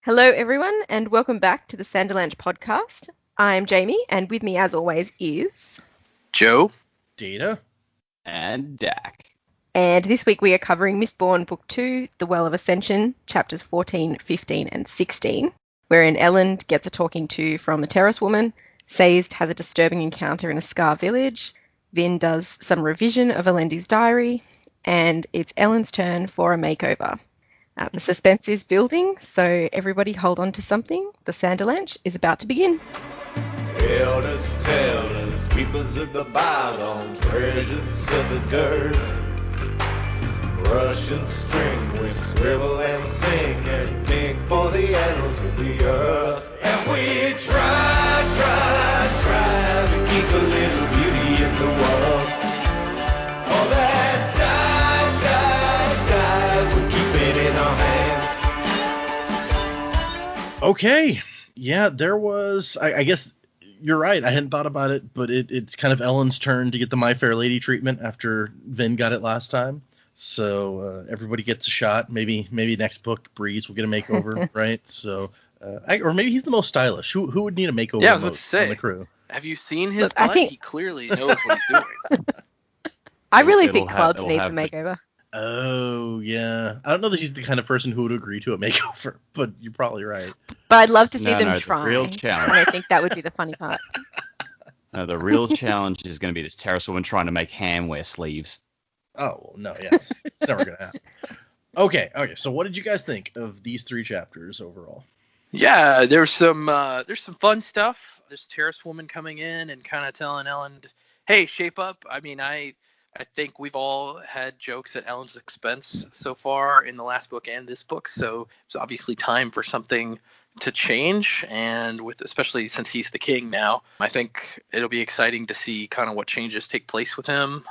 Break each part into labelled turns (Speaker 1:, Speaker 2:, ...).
Speaker 1: Hello, everyone, and welcome back to the Sanderlanche podcast. I'm Jaymee, and with me, as always, is
Speaker 2: Joe,
Speaker 3: Data,
Speaker 4: and Dak.
Speaker 1: And this week we are covering Mistborn Book 2, The Well of Ascension, chapters 14, 15, and 16, wherein Elend gets a talking to from a terrace woman, Sazed has a disturbing encounter in a Scar village, Vin does some revision of Elendi's diary, and it's Elend's turn for a makeover. The suspense is building, so everybody hold on to something. The Sanderlanche is about to begin.
Speaker 5: Elders, tellers, keepers of the bottom, treasures of the dirt. Russian string, we swivel and sing and dig for the annals of the earth. And we try to keep a little beauty in the world. All that die, we keep it in our hands.
Speaker 3: Okay. Yeah, there was, I guess you're right. I hadn't thought about it, but it's kind of Elend's turn to get the My Fair Lady treatment after Vin got it last time. So everybody gets a shot. Maybe next book, Breeze will get a makeover, right? So, or maybe he's the most stylish. Who would need a makeover?
Speaker 2: Yeah, I was about to say,
Speaker 3: on the crew?
Speaker 2: have you seen his
Speaker 1: Look, I
Speaker 2: butt?
Speaker 1: think-
Speaker 2: He clearly knows what he's doing.
Speaker 1: I really
Speaker 4: It'll
Speaker 1: think
Speaker 4: have-
Speaker 1: Clubs
Speaker 4: it'll
Speaker 1: needs a
Speaker 4: have-
Speaker 1: makeover.
Speaker 3: Oh, yeah. I don't know that he's the kind of person who would agree to a makeover, but you're probably right.
Speaker 1: But I'd love to see
Speaker 4: No,
Speaker 1: them
Speaker 4: no, the
Speaker 1: try.
Speaker 4: real challenge.
Speaker 1: And I think that would be the funny part.
Speaker 4: No, the real challenge is going to be this terrace woman trying to make Ham wear sleeves.
Speaker 3: Oh, well, no, yeah. It's never going to happen. Okay. So what did you guys think of these three chapters overall?
Speaker 2: Yeah, there's some fun stuff. There's Terrace Woman coming in and kind of telling Elend, hey, shape up. I mean, I think we've all had jokes at Elend's expense so far in the last book and this book, so it's obviously time for something to change, and especially since he's the king now, I think it'll be exciting to see kind of what changes take place with him.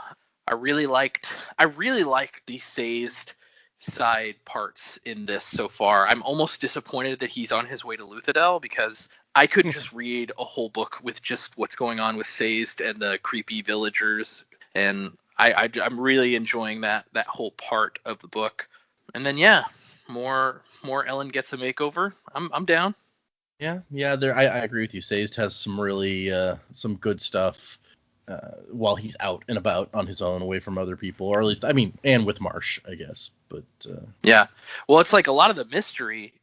Speaker 2: I really liked the Sazed side parts in this so far. I'm almost disappointed that he's on his way to Luthadel, because I could just read a whole book with just what's going on with Sazed and the creepy villagers, and I'm really enjoying that whole part of the book. And then more Elend gets a makeover. I'm down.
Speaker 3: Yeah. I agree with you. Sazed has some really some good stuff while he's out and about on his own, away from other people, or at least, I mean, and with Marsh, I guess. But
Speaker 2: yeah, well, it's like a lot of the mystery.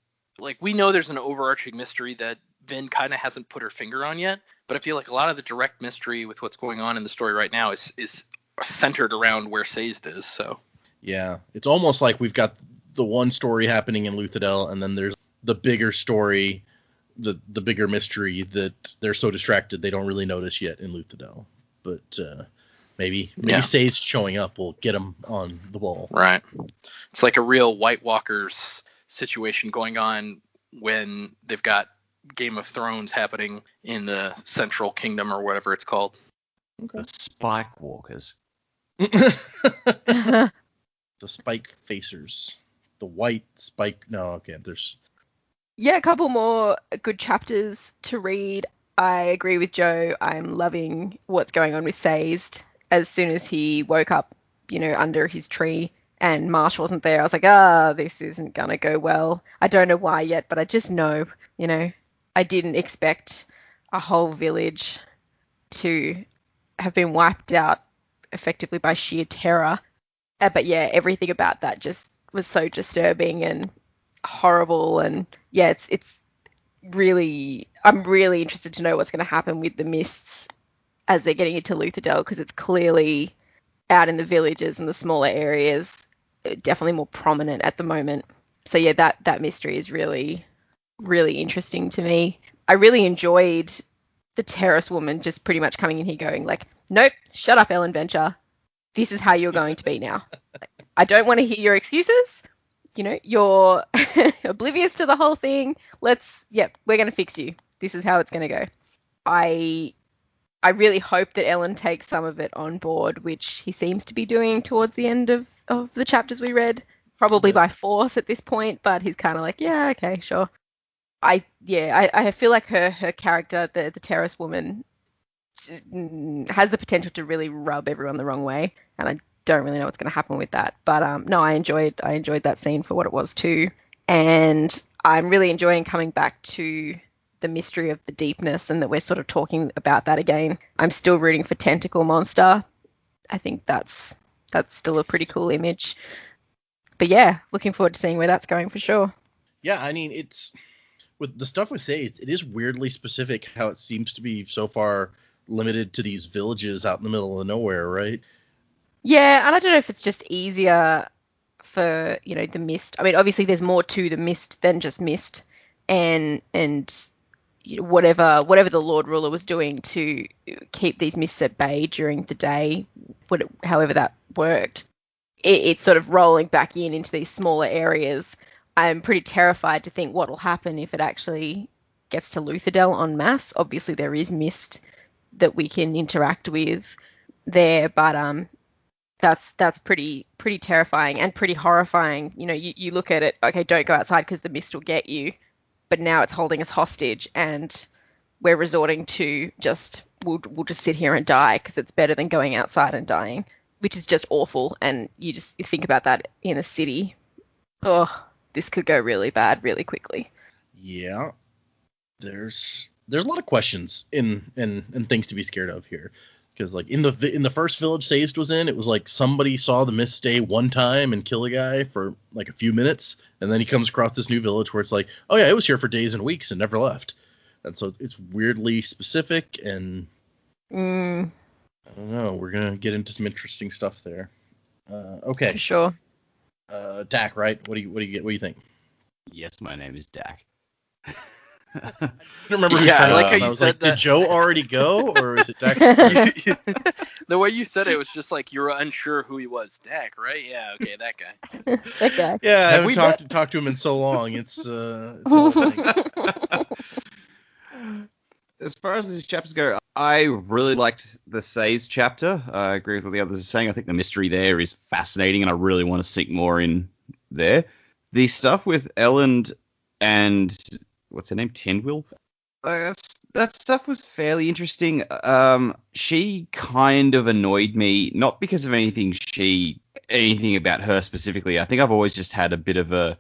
Speaker 2: Like, we know there's an overarching mystery that Vin kind of hasn't put her finger on yet, but I feel like a lot of the direct mystery with what's going on in the story right now is centered around where Sazed is. So
Speaker 3: yeah, it's almost like we've got the one story happening in Luthadel, and then there's the bigger story, the bigger mystery that they're so distracted they don't really notice yet in Luthadel. But maybe Sazed showing up will get him on the ball.
Speaker 2: Right. It's like a real White Walkers situation going on when they've got Game of Thrones happening in the Central Kingdom or whatever it's called.
Speaker 4: The Spike Walkers.
Speaker 3: The Spike Facers. The White Spike. No, okay. There's.
Speaker 1: Yeah, a couple more good chapters to read. I agree with Joe. I'm loving what's going on with Sazed. As soon as he woke up, under his tree and Marsh wasn't there, I was like, this isn't going to go well. I don't know why yet, but I just know, I didn't expect a whole village to have been wiped out effectively by sheer terror. But yeah, everything about that just was so disturbing and horrible. And yeah, it's really, I'm really interested to know what's going to happen with the mists as they're getting into Luthadel, because it's clearly out in the villages and the smaller areas, definitely more prominent at the moment. So yeah, that mystery is really, really interesting to me. I really enjoyed the terrace woman just pretty much coming in here going like, nope, shut up, Ellen Venture. This is how you're going to be now. I don't want to hear your excuses. You're oblivious to the whole thing. We're going to fix you. This is how it's going to go. I really hope that Elend takes some of it on board, which he seems to be doing towards the end of the chapters we read, probably by force at this point, but he's kind of like, yeah, okay, sure. I feel like her character, the terrace woman, has the potential to really rub everyone the wrong way, and I don't really know what's going to happen with that. But no, I enjoyed that scene for what it was too. And I'm really enjoying coming back to the mystery of the Deepness, and that we're sort of talking about that again. I'm still rooting for Tentacle Monster. I think that's still a pretty cool image. But yeah, looking forward to seeing where that's going for sure.
Speaker 3: Yeah, I mean, it's with the stuff with Sazed, it is weirdly specific how it seems to be so far limited to these villages out in the middle of nowhere, right?
Speaker 1: Yeah, and I don't know if it's just easier for, the mist. I mean, obviously there's more to the mist than just mist, and whatever the Lord Ruler was doing to keep these mists at bay during the day, however that worked, it's sort of rolling back into these smaller areas. I'm pretty terrified to think what will happen if it actually gets to Luthadel en masse. Obviously there is mist that we can interact with there, but that's pretty terrifying and pretty horrifying. You look at it, okay, don't go outside because the mist will get you, but now it's holding us hostage, and we're resorting to we'll just sit here and die because it's better than going outside and dying, which is just awful. And you think about that in a city. Oh, this could go really bad really quickly.
Speaker 3: Yeah, there's a lot of questions and things to be scared of here, because like in the first village Sazed was in, it was like somebody saw the mist stay one time and kill a guy for like a few minutes, and then he comes across this new village where it's like, oh yeah, it was here for days and weeks and never left. And so it's weirdly specific, and I don't know, we're gonna get into some interesting stuff there. Okay,
Speaker 1: for sure.
Speaker 3: Dak, right? What do you think?
Speaker 4: Yes, my name is Dak.
Speaker 3: I didn't remember who
Speaker 2: Yeah, I
Speaker 3: said
Speaker 2: like
Speaker 3: that.
Speaker 2: how you
Speaker 3: I was
Speaker 2: said
Speaker 3: like,
Speaker 2: that.
Speaker 3: did Joe already go, or is it Dak?
Speaker 2: The way you said it was just like you were unsure who he was. Dak, right? Yeah, okay, that guy.
Speaker 1: That guy.
Speaker 3: Yeah, I
Speaker 2: Have we
Speaker 3: haven't talked to him in so long. It's a whole thing.
Speaker 4: As far as these chapters go, I really liked the Sazed chapter. I agree with what the others are saying. I think the mystery there is fascinating, and I really want to sink more in there. The stuff with Elend and what's her name, Tendwil? That stuff was fairly interesting. She kind of annoyed me, not because of anything about her specifically. I think I've always just had a bit of a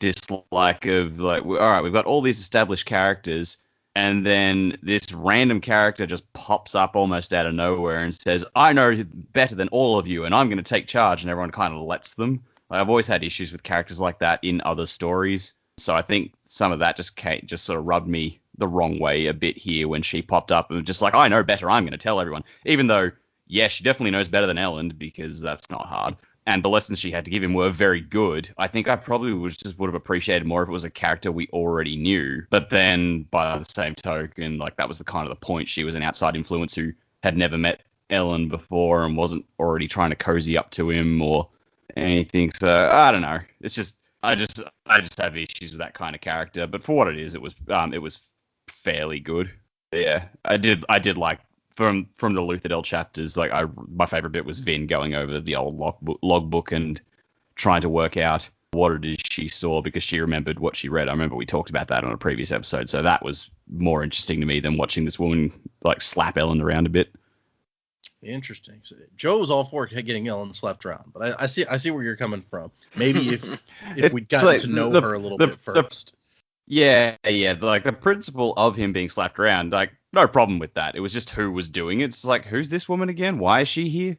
Speaker 4: dislike of like, all right, we've got all these established characters, and then this random character just pops up almost out of nowhere and says, I know better than all of you, and I'm going to take charge, and everyone kind of lets them. Like, I've always had issues with characters like that in other stories, so I think some of that just sort of rubbed me the wrong way a bit here when she popped up and was just like, I know better, I'm going to tell everyone. Even though, yeah, she definitely knows better than Elend, because that's not hard. And the lessons she had to give him were very good. I think I probably would have appreciated more if it was a character we already knew. But then, by the same token, like, that was the kind of the point. She was an outside influence who had never met Elend before and wasn't already trying to cozy up to him or anything. So I don't know. It's just I just have issues with that kind of character. But for what it is, it was fairly good. Yeah, I did like. From the Luthadel chapters, like my favorite bit was Vin going over the old logbook and trying to work out what it is she saw, because she remembered what she read. I remember we talked about that on a previous episode, so that was more interesting to me than watching this woman like slap Elend around a bit.
Speaker 3: Interesting. So Joe was all for getting Elend slapped around, but I see where you're coming from. Maybe if we'd gotten to know her a little bit first.
Speaker 4: Yeah, like the principle of him being slapped around, like, no problem with that. It was just who was doing it. It's like, who's this woman again? Why is she here?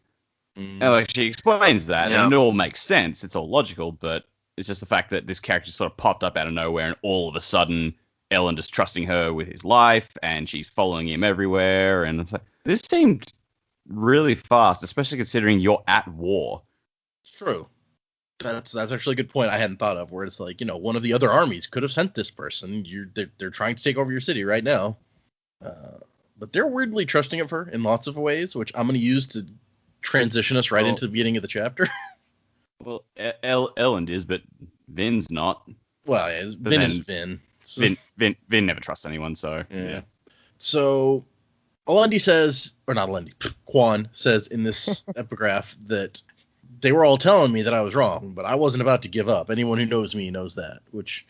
Speaker 4: And like, she explains that, and it all makes sense. It's all logical, but it's just the fact that this character sort of popped up out of nowhere, and all of a sudden, Elend is trusting her with his life, and she's following him everywhere. And it's like, this seemed really fast, especially considering you're at war.
Speaker 3: It's true. That's actually a good point I hadn't thought of, where it's like, one of the other armies could have sent this person. They're trying to take over your city right now. But they're weirdly trusting of her in lots of ways, which I'm going to use to transition us right into the beginning of the chapter.
Speaker 4: Well, Elend is, but Vin's not.
Speaker 3: Well, yeah, Vin is Vin.
Speaker 4: Vin never trusts anyone, so yeah.
Speaker 3: So Alendi says, or not Alendi, Quan says in this epigraph that they were all telling me that I was wrong, but I wasn't about to give up. Anyone who knows me knows that, which,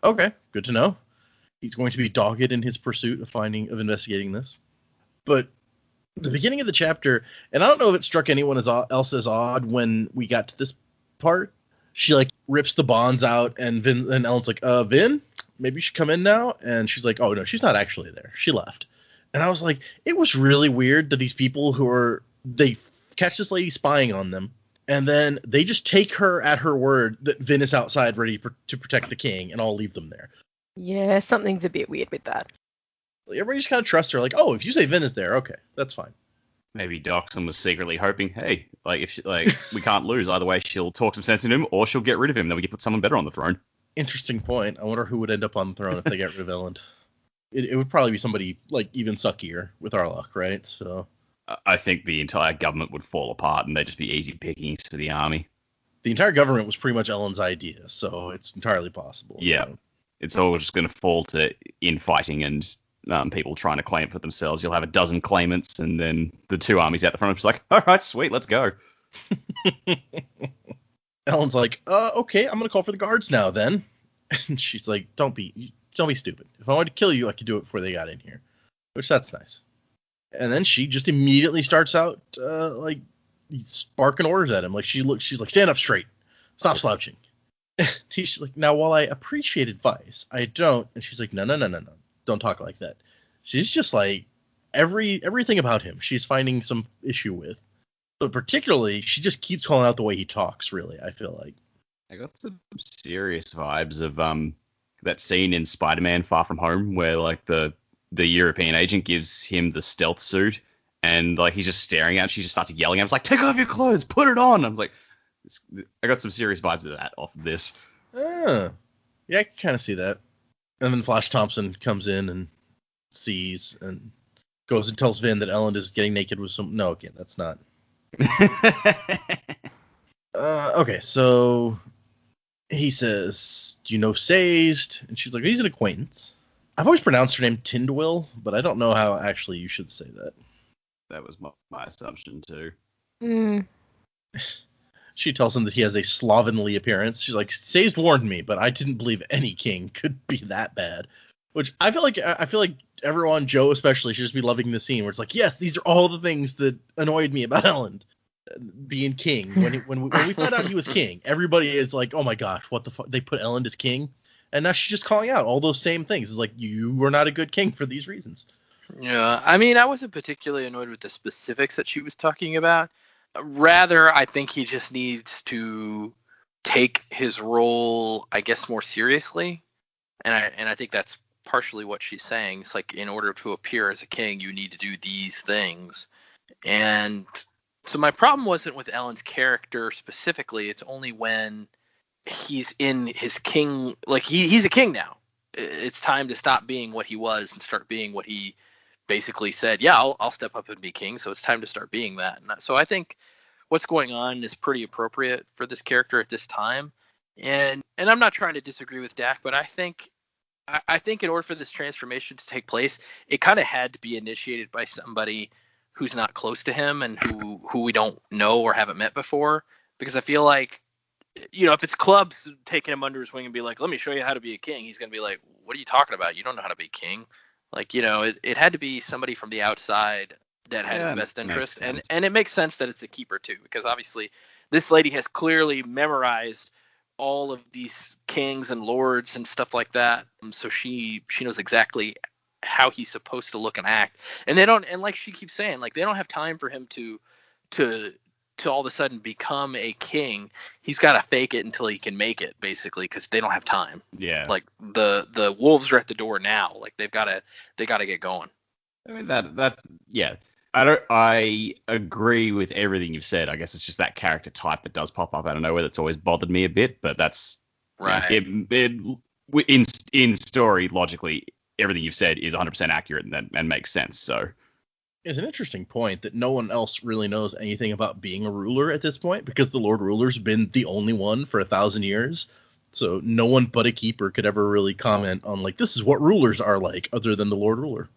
Speaker 3: okay, good to know. He's going to be dogged in his pursuit of investigating this. But the beginning of the chapter, and I don't know if it struck anyone else as odd when we got to this part, she like rips the bonds out, and Ellen's like, Vin, maybe you should come in now. And she's like, oh no, she's not actually there. She left. And I was like, it was really weird that these people they catch this lady spying on them, and then they just take her at her word that Vin is outside ready to protect the king, and all leave them there.
Speaker 1: Yeah, something's a bit weird with that.
Speaker 3: Everybody just kind of trusts her, like, oh, if you say Vin is there, okay, that's fine.
Speaker 4: Maybe Doxson was secretly hoping, hey, if we can't lose. Either way, she'll talk some sense into him, or she'll get rid of him. Then we can put someone better on the throne.
Speaker 3: Interesting point. I wonder who would end up on the throne if they get rid of Elend. It would probably be somebody like even suckier with our luck, right? So
Speaker 4: I think the entire government would fall apart, and they'd just be easy pickings for the army.
Speaker 3: The entire government was pretty much Elend's idea, so it's entirely possible.
Speaker 4: Yeah, it's all just going to fall to infighting and people trying to claim it for themselves. You'll have a dozen claimants, and then the two armies out the front are just like, all right, sweet, let's go.
Speaker 3: Elend's like, okay, I'm gonna call for the guards now then. And she's like, don't be stupid. If I wanted to kill you, I could do it before they got in here. Which, that's nice. And then she just immediately starts out like sparking orders at him. Like she's like, stand up straight, stop slouching. She's like, now while I appreciate advice, I don't. And she's like, no, don't talk like that. She's just like everything about him she's finding some issue with. But particularly, she just keeps calling out the way he talks, really, I feel like.
Speaker 4: I got some serious vibes of that scene in Spider-Man Far From Home where like the European agent gives him the stealth suit and like he's just staring at it. She just starts yelling at him. It's like, take off your clothes, put it on. I was like, I got some serious vibes of that off of this.
Speaker 3: Yeah, I can kind of see that. And then Flash Thompson comes in and sees and goes and tells Vin that Elend is getting naked with some... No, again, that's not... Okay, so he says, do you know Sazed? And she's like, he's an acquaintance. I've always pronounced her name Tindwyl, but I don't know how actually you should say that.
Speaker 4: That was my assumption too.
Speaker 3: She tells him that he has a slovenly appearance. She's like, Sazed warned me, but I didn't believe any king could be that bad. Which I feel like everyone, Joe especially, should just be loving the scene where it's like, yes, these are all the things that annoyed me about Elend being king. When we found out he was king, everybody is like, oh my gosh, what the fuck? They put Elend as king, and now she's just calling out all those same things. It's like, you were not a good king for these reasons.
Speaker 2: Yeah, I mean, I wasn't particularly annoyed with the specifics that she was talking about. Rather, I think he just needs to take his role, I guess, more seriously, and I think that's partially what she's saying. It's like, in order to appear as a king, you need to do these things. And so my problem wasn't with Elend's character specifically. It's only when he's in his king, like he's a king now. It's time to stop being what he was and start being what he basically said. Yeah, I'll step up and be king. So it's time to start being that. And so I think what's going on is pretty appropriate for this character at this time. And I'm not trying to disagree with Dak, but I think in order for this transformation to take place, it kind of had to be initiated by somebody who's not close to him and who we don't know or haven't met before. Because I feel like, if it's Clubs taking him under his wing and be like, let me show you how to be a king, he's going to be like, what are you talking about? You don't know how to be king. Like, it had to be somebody from the outside that had his best interest. And it makes sense that it's a keeper too, because obviously this lady has clearly memorized all of these kings and lords and stuff like that. So she knows exactly how he's supposed to look and act. And like she keeps saying, like, they don't have time for him to all of a sudden become a king. He's got to fake it until he can make it, basically, because they don't have time.
Speaker 4: Yeah.
Speaker 2: Like the wolves are at the door now. Like they gotta get going.
Speaker 4: I mean that's yeah. I agree with everything you've said. I guess it's just that character type that does pop up out of nowhere that's always bothered me a bit, but that's
Speaker 2: right.
Speaker 4: In story, logically, everything you've said is 100% accurate and makes sense. So
Speaker 3: it's an interesting point that no one else really knows anything about being a ruler at this point, because the Lord Ruler's been the only one for 1,000 years. So no one but a keeper could ever really comment on, like, this is what rulers are like, other than the Lord Ruler.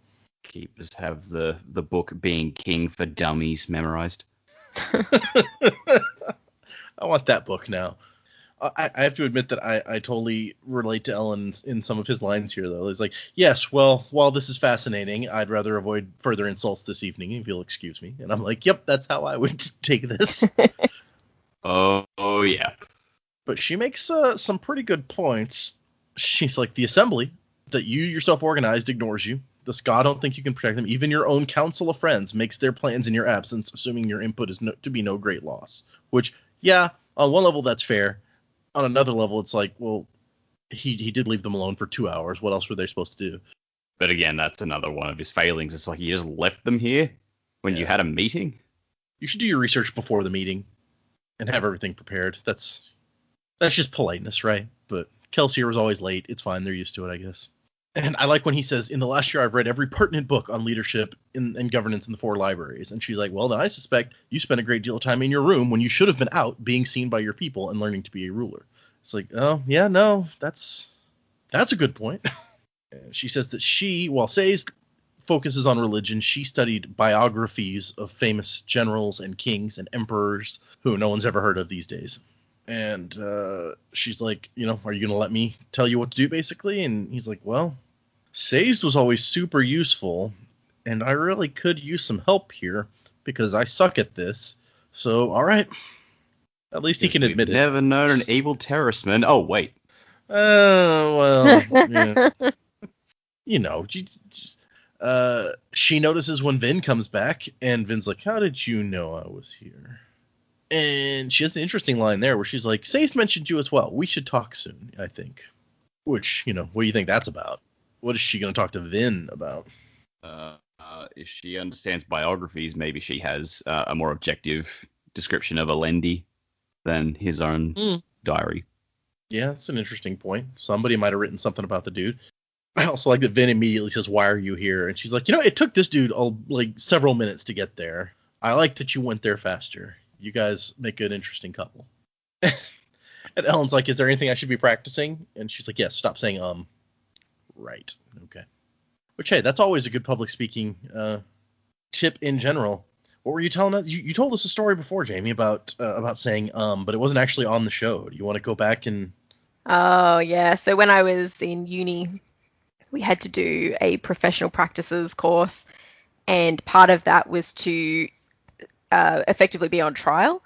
Speaker 4: Keepers have the book Being King for Dummies memorized.
Speaker 3: I want that book now. I have to admit that I totally relate to Elend in some of his lines here, though. He's like, yes, well, while this is fascinating, I'd rather avoid further insults this evening, if you'll excuse me. And I'm like, yep, that's how I would take this.
Speaker 4: Oh yeah.
Speaker 3: But she makes some pretty good points. She's like, the assembly that you yourself organized ignores you. The Ska don't think you can protect them. Even your own council of friends makes their plans in your absence, assuming your input is to be no great loss. Which, yeah, on one level that's fair. On another level, it's like, well, he did leave them alone for 2 hours. What else were they supposed to do?
Speaker 4: But again, that's another one of his failings. It's like he just left them here when you had a meeting.
Speaker 3: You should do your research before the meeting and have everything prepared. That's just politeness, right? But Kelsier was always late. It's fine. They're used to it, I guess. And I like when he says, in the last year, I've read every pertinent book on leadership and governance in the 4 libraries. And she's like, well, then I suspect you spent a great deal of time in your room when you should have been out being seen by your people and learning to be a ruler. It's like, oh, yeah, no, that's a good point. She says that she, while Sazed focuses on religion, she studied biographies of famous generals and kings and emperors who no one's ever heard of these days. And she's like, are you going to let me tell you what to do, basically? And he's like, well, Sazed was always super useful, and I really could use some help here because I suck at this. So, all right. At least he can admit it.
Speaker 4: Never known an evil terrorist man. Oh, wait.
Speaker 3: Well, yeah. She notices when Vin comes back, and Vin's like, how did you know I was here? And she has an interesting line there where she's like, Sazed mentioned you as well. We should talk soon, I think. Which, what do you think that's about? What is she going to talk to Vin about?
Speaker 4: If she understands biographies, maybe she has a more objective description of Elendi than his own diary.
Speaker 3: Yeah, that's an interesting point. Somebody might have written something about the dude. I also like that Vin immediately says, why are you here? And she's like, it took this dude several minutes to get there. I like that you went there faster. You guys make an interesting couple. And Elend's like, is there anything I should be practicing? And she's like, yes, stop saying Right. Okay. Which, hey, that's always a good public speaking tip in general. What were you telling us? You told us a story before, Jaymee, about saying but it wasn't actually on the show. Do you want to go back and...
Speaker 1: Oh, yeah. So when I was in uni, we had to do a professional practices course, and part of that was to effectively be on trial,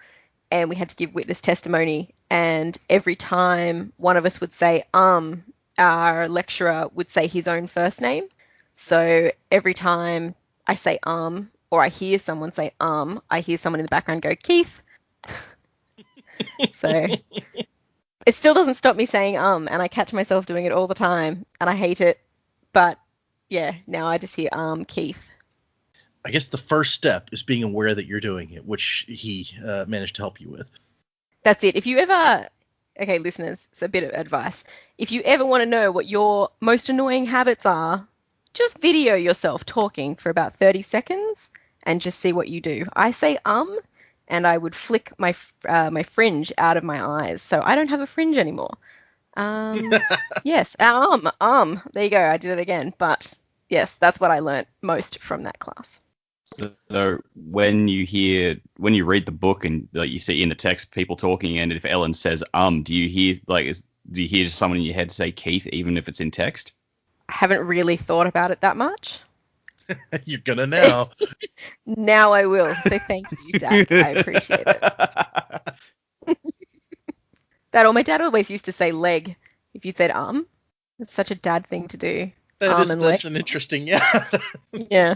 Speaker 1: and we had to give witness testimony, and every time one of us would say our lecturer would say his own first name. So every time I say or I hear someone say I hear someone in the background go, Keith. So it still doesn't stop me saying and I catch myself doing it all the time, and I hate it. But yeah, now I just hear Keith.
Speaker 3: I guess the first step is being aware that you're doing it, which he managed to help you with.
Speaker 1: That's it. If you ever, okay, listeners, it's a bit of advice. If you ever want to know what your most annoying habits are, just video yourself talking for about 30 seconds and just see what you do. I say and I would flick my fringe out of my eyes, so I don't have a fringe anymore. Yes, there you go. I did it again. But yes, that's what I learnt most from that class.
Speaker 4: So when you read the book and you see in the text people talking, and if Elend says do you hear someone in your head say Keith even if it's in text?
Speaker 1: I haven't really thought about it that much.
Speaker 3: You're gonna now.
Speaker 1: Now I will. So thank you, Dad. I appreciate it. My dad always used to say leg if you'd said It's such a dad thing to do.
Speaker 3: That's an interesting, yeah.
Speaker 1: Yeah.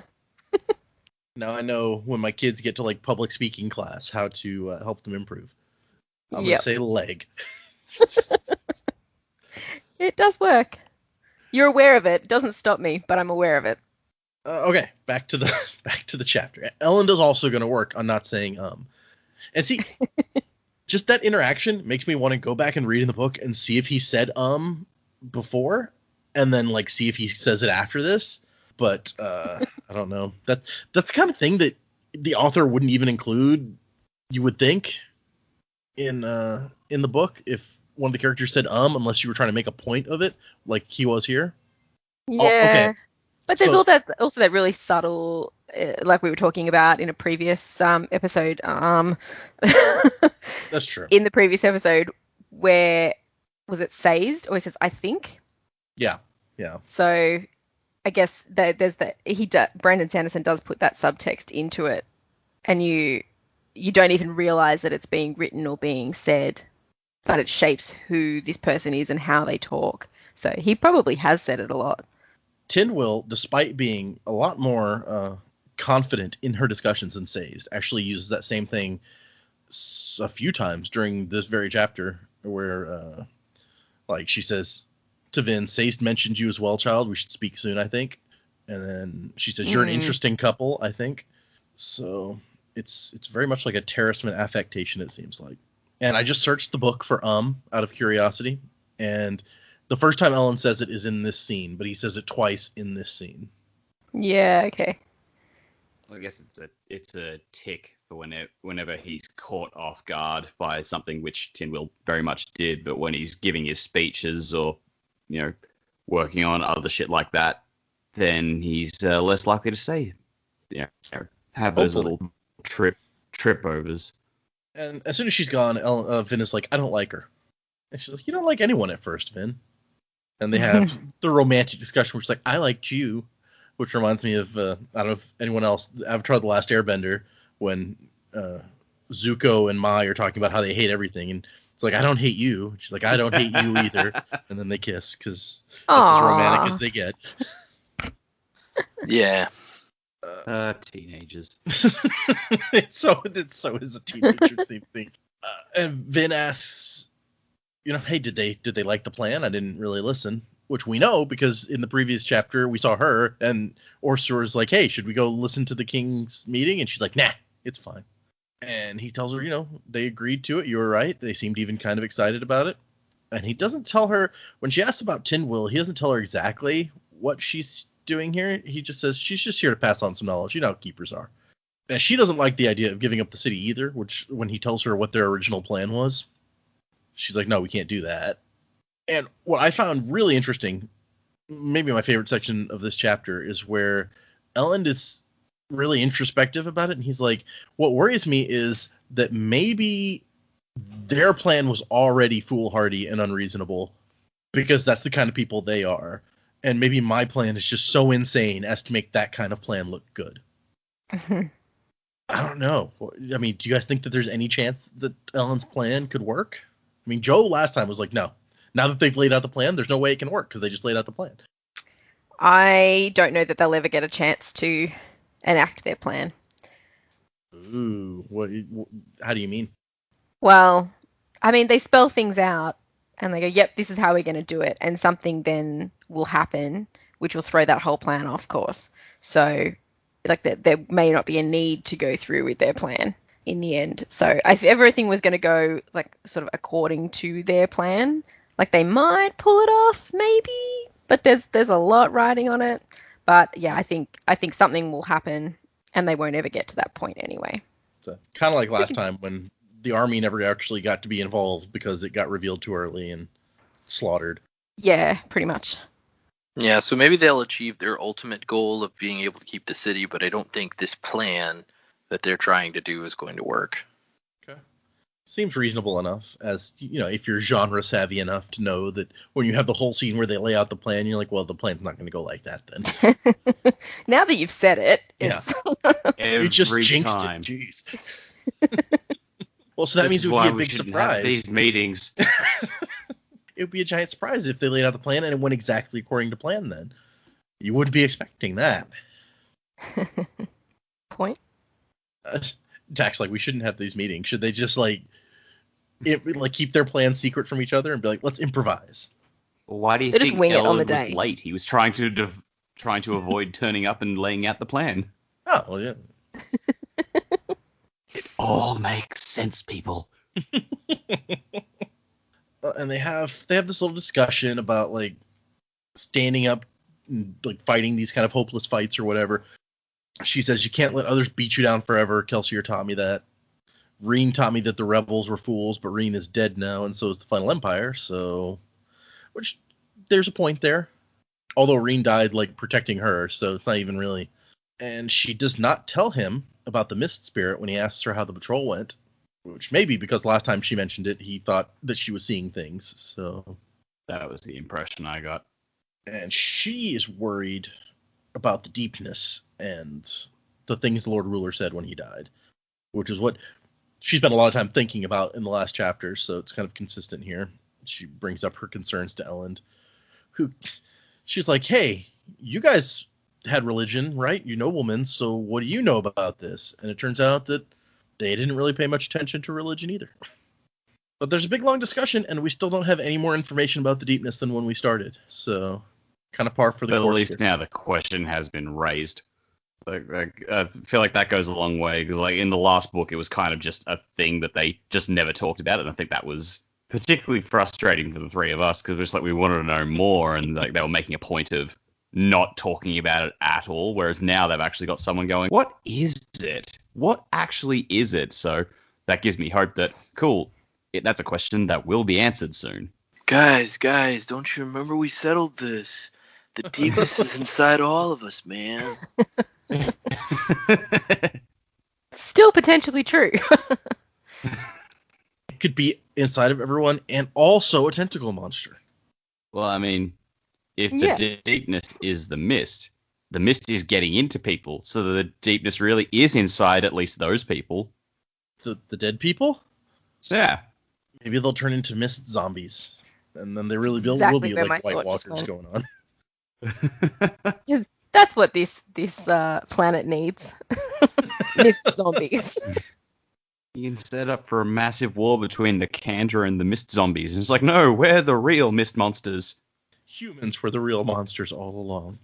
Speaker 3: Now I know when my kids get to public speaking class how to help them improve. I'm gonna say leg.
Speaker 1: It does work. You're aware of it. It doesn't stop me, but I'm aware of it.
Speaker 3: Okay, back to the chapter. Elend is also going to work on not saying and see, just that interaction makes me want to go back and read in the book and see if he said before, and then see if he says it after this. But I don't know. That's the kind of thing that the author wouldn't even include, you would think, in the book if one of the characters said unless you were trying to make a point of it, like he was here.
Speaker 1: Yeah.
Speaker 3: Okay.
Speaker 1: But there's also that really subtle, like we were talking about in a previous episode.
Speaker 3: That's true.
Speaker 1: In the previous episode, where was it Sazed, or he says I think?
Speaker 3: Yeah.
Speaker 1: So I guess there's that Brandon Sanderson does put that subtext into it, and you don't even realize that it's being written or being said. but it shapes who this person is and how they talk. So he probably has said it a lot.
Speaker 3: Tynwyl, despite being a lot more confident in her discussions than Sazed, actually uses that same thing a few times during this very chapter, where like she says to Vin, Sazed mentioned you as well, child. We should speak soon, I think. And then she says, you're an interesting couple, I think. So it's very much like a Terraceman affectation, it seems like. And I just searched the book for out of curiosity, and the first time Elend says it is in this scene, but he says it twice in this scene.
Speaker 1: Yeah, okay.
Speaker 4: I guess it's a tick for whenever he's caught off guard by something, which Tynwyl very much did, but when he's giving his speeches or, working on other shit like that, then he's less likely to say, have those little trip overs.
Speaker 3: And as soon as she's gone, Vin is like, I don't like her. And she's like, you don't like anyone at first, Vin. And they have the romantic discussion, which is like, I liked you, which reminds me of, I don't know if anyone else, Avatar: The Last Airbender, when Zuko and Mai are talking about how they hate everything. And it's like, I don't hate you. She's like, I don't hate you either. And then they kiss, because that's as romantic as they get.
Speaker 2: Yeah.
Speaker 4: Teenagers.
Speaker 3: So is a teenager thing. And Vin asks, hey, did they like the plan? I didn't really listen, which we know because in the previous chapter we saw her and Orsur's like, hey, should we go listen to the king's meeting? And she's like, nah, it's fine. And he tells her, they agreed to it. You were right. They seemed even kind of excited about it. And he doesn't tell her, when she asks about Tynwyl, he doesn't tell her exactly what she's doing here. He just says she's just here to pass on some knowledge. You know how keepers are. And she doesn't like the idea of giving up the city either, which when he tells her what their original plan was, she's like, no, we can't do that. And what I found really interesting, maybe my favorite section of this chapter, is where Elend is really introspective about it. And he's like, what worries me is that maybe their plan was already foolhardy and unreasonable because that's the kind of people they are. And maybe my plan is just so insane as to make that kind of plan look good. I don't know. I mean, do you guys think that there's any chance that Elend's plan could work? I mean, Joe last time was like, no. Now that they've laid out the plan, there's no way it can work because they just laid out the plan.
Speaker 1: I don't know that they'll ever get a chance to enact their plan.
Speaker 3: Ooh, how do you mean?
Speaker 1: Well, I mean, they spell things out and they go, yep, this is how we're going to do it. And something then will happen, which will throw that whole plan off course. So, like, there may not be a need to go through with their plan in the end. So if everything was going to go, like, sort of according to their plan, like, they might pull it off, maybe. But there's a lot riding on it. But, yeah, I think something will happen and they won't ever get to that point anyway.
Speaker 3: So, kind of like last time when the army never actually got to be involved because it got revealed too early and slaughtered.
Speaker 1: Yeah, pretty much.
Speaker 2: Yeah, so maybe they'll achieve their ultimate goal of being able to keep the city, but I don't think this plan that they're trying to do is going to work.
Speaker 3: Okay. Seems reasonable enough, as, if you're genre savvy enough to know that when you have the whole scene where they lay out the plan, you're like, well, the plan's not going to go like that then.
Speaker 1: Now that you've said it, it's...
Speaker 3: Yeah. You just jinxed it. Jeez. Well, so that means it would be a big surprise.
Speaker 4: Have these meetings.
Speaker 3: It would be a giant surprise if they laid out the plan and it went exactly according to plan then. You would be expecting that.
Speaker 1: Point.
Speaker 3: Jack's like, we shouldn't have these meetings. Should they just, keep their plan secret from each other and be like, let's improvise?
Speaker 4: Well, why do you
Speaker 1: they
Speaker 4: think
Speaker 1: just wing it on the
Speaker 4: Elend was
Speaker 1: day.
Speaker 4: late? He was trying to avoid turning up and laying out the plan.
Speaker 3: Oh, well, yeah.
Speaker 4: It all makes sense, people.
Speaker 3: And they have this little discussion about, standing up and, fighting these kind of hopeless fights or whatever. She says, you can't let others beat you down forever. Kelsier taught me that. Reen taught me that the rebels were fools, but Reen is dead now, and so is the Final Empire, so... Which, there's a point there. Although Reen died, protecting her, so it's not even really... And she does not tell him about the Mist Spirit when he asks her how the patrol went. Which may be because last time she mentioned it, he thought that she was seeing things, so...
Speaker 4: That was the impression I got.
Speaker 3: And she is worried about the Deepness and the things the Lord Ruler said when he died. Which is what she spent a lot of time thinking about in the last chapter, so it's kind of consistent here. She brings up her concerns to Elend, who she's like, hey, you guys had religion, right? You noblemen, so what do you know about this? And it turns out that they didn't really pay much attention to religion either. But there's a big, long discussion, and we still don't have any more information about the Deepness than when we started. So, kind of par for the
Speaker 4: But
Speaker 3: course.
Speaker 4: At least
Speaker 3: here.
Speaker 4: now the question has been raised. I feel like that goes a long way, because like in the last book, it was kind of just a thing that they just never talked about, and I think that was particularly frustrating for the three of us, because just like we wanted to know more, and like they were making a point of not talking about it at all. Whereas now they've actually got someone going, "What is it? What actually is it?" So that gives me hope that cool. That's a question that will be answered soon.
Speaker 2: Guys, don't you remember we settled this? The deepness is inside all of us, man.
Speaker 1: Still potentially true.
Speaker 3: It could be inside of everyone and also a tentacle monster.
Speaker 4: Well, I mean, if the deepness is the mist is getting into people, so the deepness really is inside at least those people.
Speaker 3: The dead people?
Speaker 4: Yeah.
Speaker 3: Maybe they'll turn into mist zombies. And then they really
Speaker 1: Exactly
Speaker 3: will be
Speaker 1: where
Speaker 3: like
Speaker 1: my
Speaker 3: White
Speaker 1: thought just
Speaker 3: Walkers
Speaker 1: went.
Speaker 3: going on.
Speaker 1: 'Cause that's what this planet needs. Mist zombies.
Speaker 4: You can set up for a massive war between the Kandra and the mist zombies. And it's like, no, we're the real mist monsters.
Speaker 3: Humans were the real monsters all along.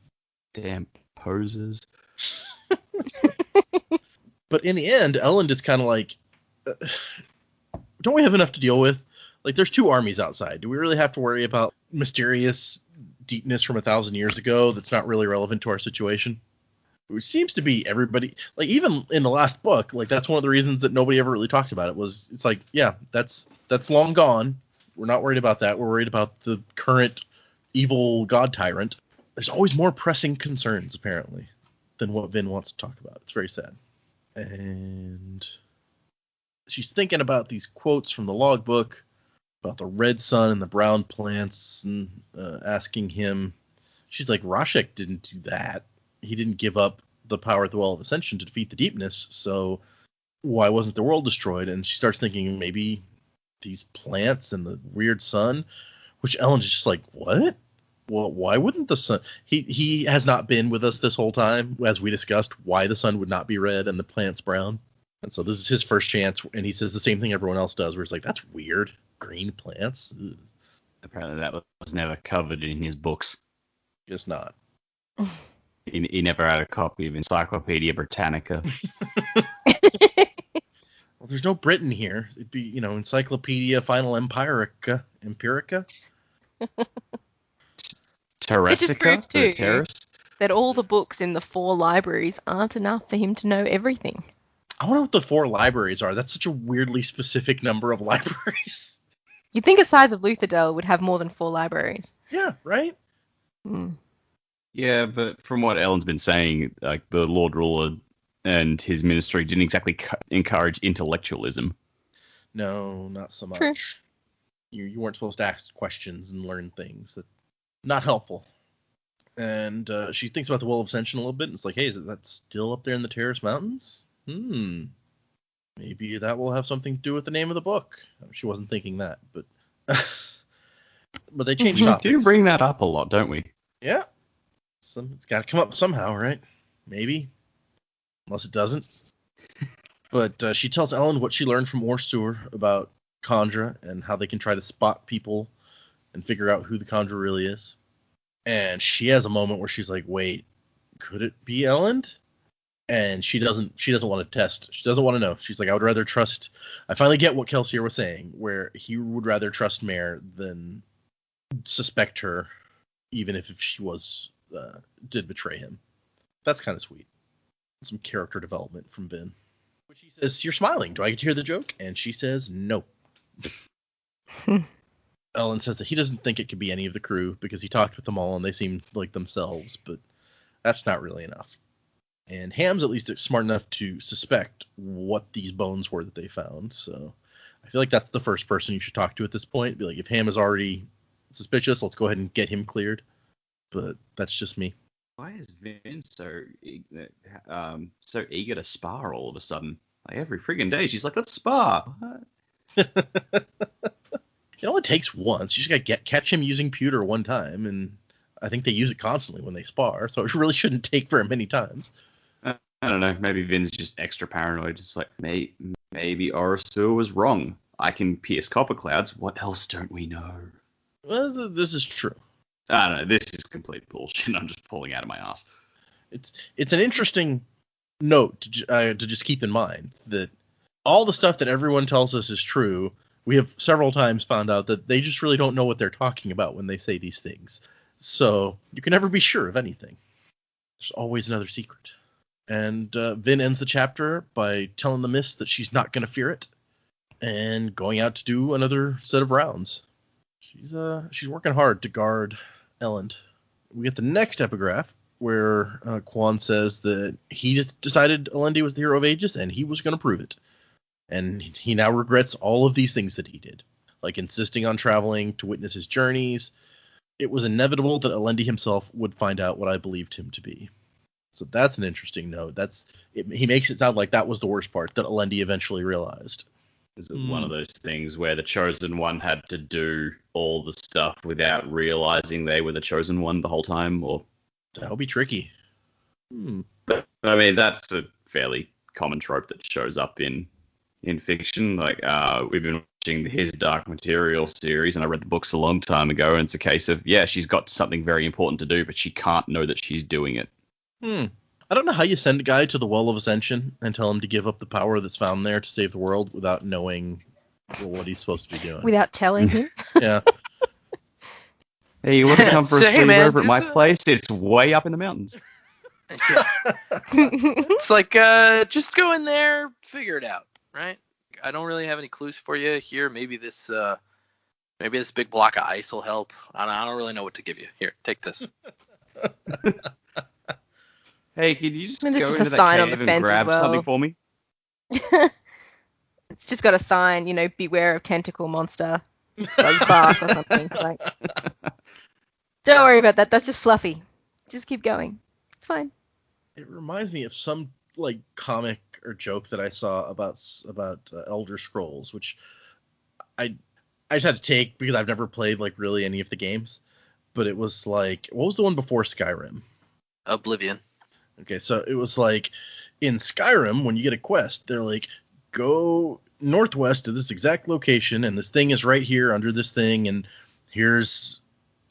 Speaker 4: Damn posers.
Speaker 3: But in the end, Elend is kind of like, don't we have enough to deal with? Like, there's two armies outside. Do we really have to worry about mysterious deepness from 1,000 years ago that's not really relevant to our situation? Which seems to be everybody, like, even in the last book, like, that's one of the reasons that nobody ever really talked about it was, it's like, yeah, that's long gone. We're not worried about that. We're worried about the current evil god tyrant. There's always more pressing concerns, apparently, than what Vin wants to talk about. It's very sad. And she's thinking about these quotes from the logbook about the red sun and the brown plants, and asking him, she's like, Rashek didn't do that. He didn't give up the power of the Well of Ascension to defeat the Deepness, so why wasn't the world destroyed? And she starts thinking maybe these plants and the weird sun, which Ellen's just like, what? Well, why wouldn't the sun? He has not been with us this whole time, as we discussed, why the sun would not be red and the plants brown. And so this is his first chance, and he says the same thing everyone else does, where it's like, that's weird. Green plants? Ugh.
Speaker 4: Apparently that was never covered in his books.
Speaker 3: Guess not.
Speaker 4: He never had a copy of Encyclopedia Britannica.
Speaker 3: Well, there's no Britain here. It'd be, Encyclopedia Final Empirica.
Speaker 1: It just proves
Speaker 4: Terresica? The
Speaker 1: too
Speaker 4: terrace?
Speaker 1: that all the books in the 4 libraries aren't enough for him to know everything.
Speaker 3: I wonder what the 4 libraries are. That's such a weirdly specific number of libraries.
Speaker 1: You'd think a size of Lutherdale would have more than 4 libraries.
Speaker 3: Yeah, right?
Speaker 4: Yeah, but from what Ellen's been saying, like the Lord Ruler and his ministry didn't exactly encourage intellectualism.
Speaker 3: No, not so much.
Speaker 1: True.
Speaker 3: You weren't supposed to ask questions and learn things. That not helpful. And she thinks about the Well of Ascension a little bit, and it's like, hey, is that still up there in the Terrace Mountains? Maybe that will have something to do with the name of the book. She wasn't thinking that, but but they changed
Speaker 4: We
Speaker 3: topics.
Speaker 4: do bring that up a lot, don't we?
Speaker 3: Yeah. It's got to come up somehow, right? Maybe. Unless it doesn't. But she tells Ellen what she learned from Orstur about Kandra and how they can try to spot people and figure out who the Kandra really is. And she has a moment where she's like, wait, could it be Elend? And she doesn't want to test. She doesn't want to know. She's like, I would rather trust. I finally get what Kelsier was saying, where he would rather trust Mare than suspect her, even if she did betray him. That's kind of sweet. Some character development from Ben. Which he says, you're smiling. Do I get to hear the joke? And she says, no. Ellen says that he doesn't think it could be any of the crew because he talked with them all and they seemed like themselves, but that's not really enough. And Ham's at least smart enough to suspect what these bones were that they found. So I feel like that's the first person you should talk to at this point. Be like, if Ham is already suspicious, let's go ahead and get him cleared. But that's just me.
Speaker 4: Why is Vin so eager to spar all of a sudden? Like every friggin' day, she's like, let's spar.
Speaker 3: It only takes once. You just gotta catch him using pewter one time, and I think they use it constantly when they spar, so it really shouldn't take very many times.
Speaker 4: I don't know. Maybe Vin's just extra paranoid. Just like, maybe Orosur was wrong. I can pierce copper clouds. What else don't we know?
Speaker 3: Well, this is true.
Speaker 4: I don't know. This is complete bullshit. I'm just pulling out of my ass.
Speaker 3: It's an interesting note to just keep in mind that all the stuff that everyone tells us is true. We have several times found out that they just really don't know what they're talking about when they say these things. So you can never be sure of anything. There's always another secret. And Vin ends the chapter by telling the Mist that she's not going to fear it and going out to do another set of rounds. She's working hard to guard Elend. We get the next epigraph where Quan says that he just decided Elendi was the hero of Aegis and he was going to prove it. And he now regrets all of these things that he did, like insisting on traveling to witness his journeys. It was inevitable that Elendi himself would find out what I believed him to be. So that's an interesting note. He makes it sound like that was the worst part, that Elendi eventually realized.
Speaker 4: Is it one of those things where the Chosen One had to do all the stuff without realizing they were the Chosen One the whole time? Or
Speaker 3: that would be tricky.
Speaker 4: But, I mean, that's a fairly common trope that shows up in fiction. Like, we've been watching his Dark Material series, and I read the books a long time ago, and it's a case of, yeah, she's got something very important to do, but she can't know that she's doing it.
Speaker 3: I don't know how you send a guy to the Well of Ascension and tell him to give up the power that's found there to save the world without knowing what he's supposed to be doing.
Speaker 1: Without telling him?
Speaker 3: Yeah.
Speaker 4: Hey, you want to come for a
Speaker 2: So, hey,
Speaker 4: sleepover
Speaker 2: man,
Speaker 4: at my place? It's way up in the mountains.
Speaker 2: It's like, just go in there, figure it out, right? I don't really have any clues for you here. Maybe this big block of ice will help. I don't really know what to give you. Here, take this.
Speaker 4: Hey, can you just
Speaker 1: I mean,
Speaker 4: go
Speaker 1: there's
Speaker 4: into
Speaker 1: just a
Speaker 4: that
Speaker 1: sign on
Speaker 4: cave
Speaker 1: the
Speaker 4: and
Speaker 1: fence as
Speaker 4: grab
Speaker 1: well.
Speaker 4: something for me?
Speaker 1: It's just got a sign, beware of tentacle monster. Does bark or something. Like, don't worry about that. That's just fluffy. Just keep going. It's fine.
Speaker 3: It reminds me of some like comic or joke that I saw about Elder Scrolls, which I just had to take because I've never played like really any of the games. But it was like, what was the one before Skyrim?
Speaker 2: Oblivion.
Speaker 3: Okay, so it was like in Skyrim, when you get a quest, they're like, go northwest to this exact location, and this thing is right here under this thing, and here's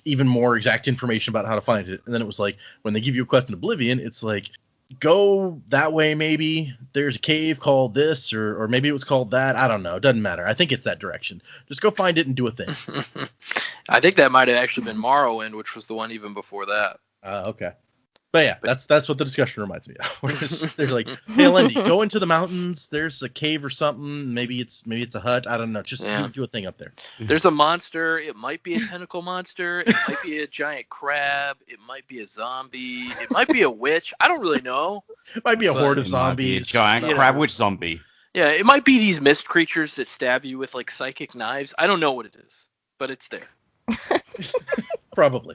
Speaker 3: even more exact information about how to find it. And then it was like, when they give you a quest in Oblivion, it's like, go that way maybe. There's a cave called this, or maybe it was called that. I don't know. It doesn't matter. I think it's that direction. Just go find it and do a thing.
Speaker 2: I think that might have actually been Morrowind, which was the one even before that.
Speaker 3: Okay. But yeah, that's what the discussion reminds me of. Whereas they're like, hey, Elendi, go into the mountains. There's a cave or something. Maybe it's a hut. I don't know. Just do a thing up there.
Speaker 2: There's a monster. It might be a tentacle monster. It might be a giant crab. It might be a zombie. It might be a witch. I don't really know.
Speaker 3: It might be a horde of
Speaker 4: It might be a
Speaker 3: zombies.
Speaker 4: giant crab witch zombie.
Speaker 2: Yeah, it might be these mist creatures that stab you with like psychic knives. I don't know what it is, but it's there.
Speaker 3: Probably.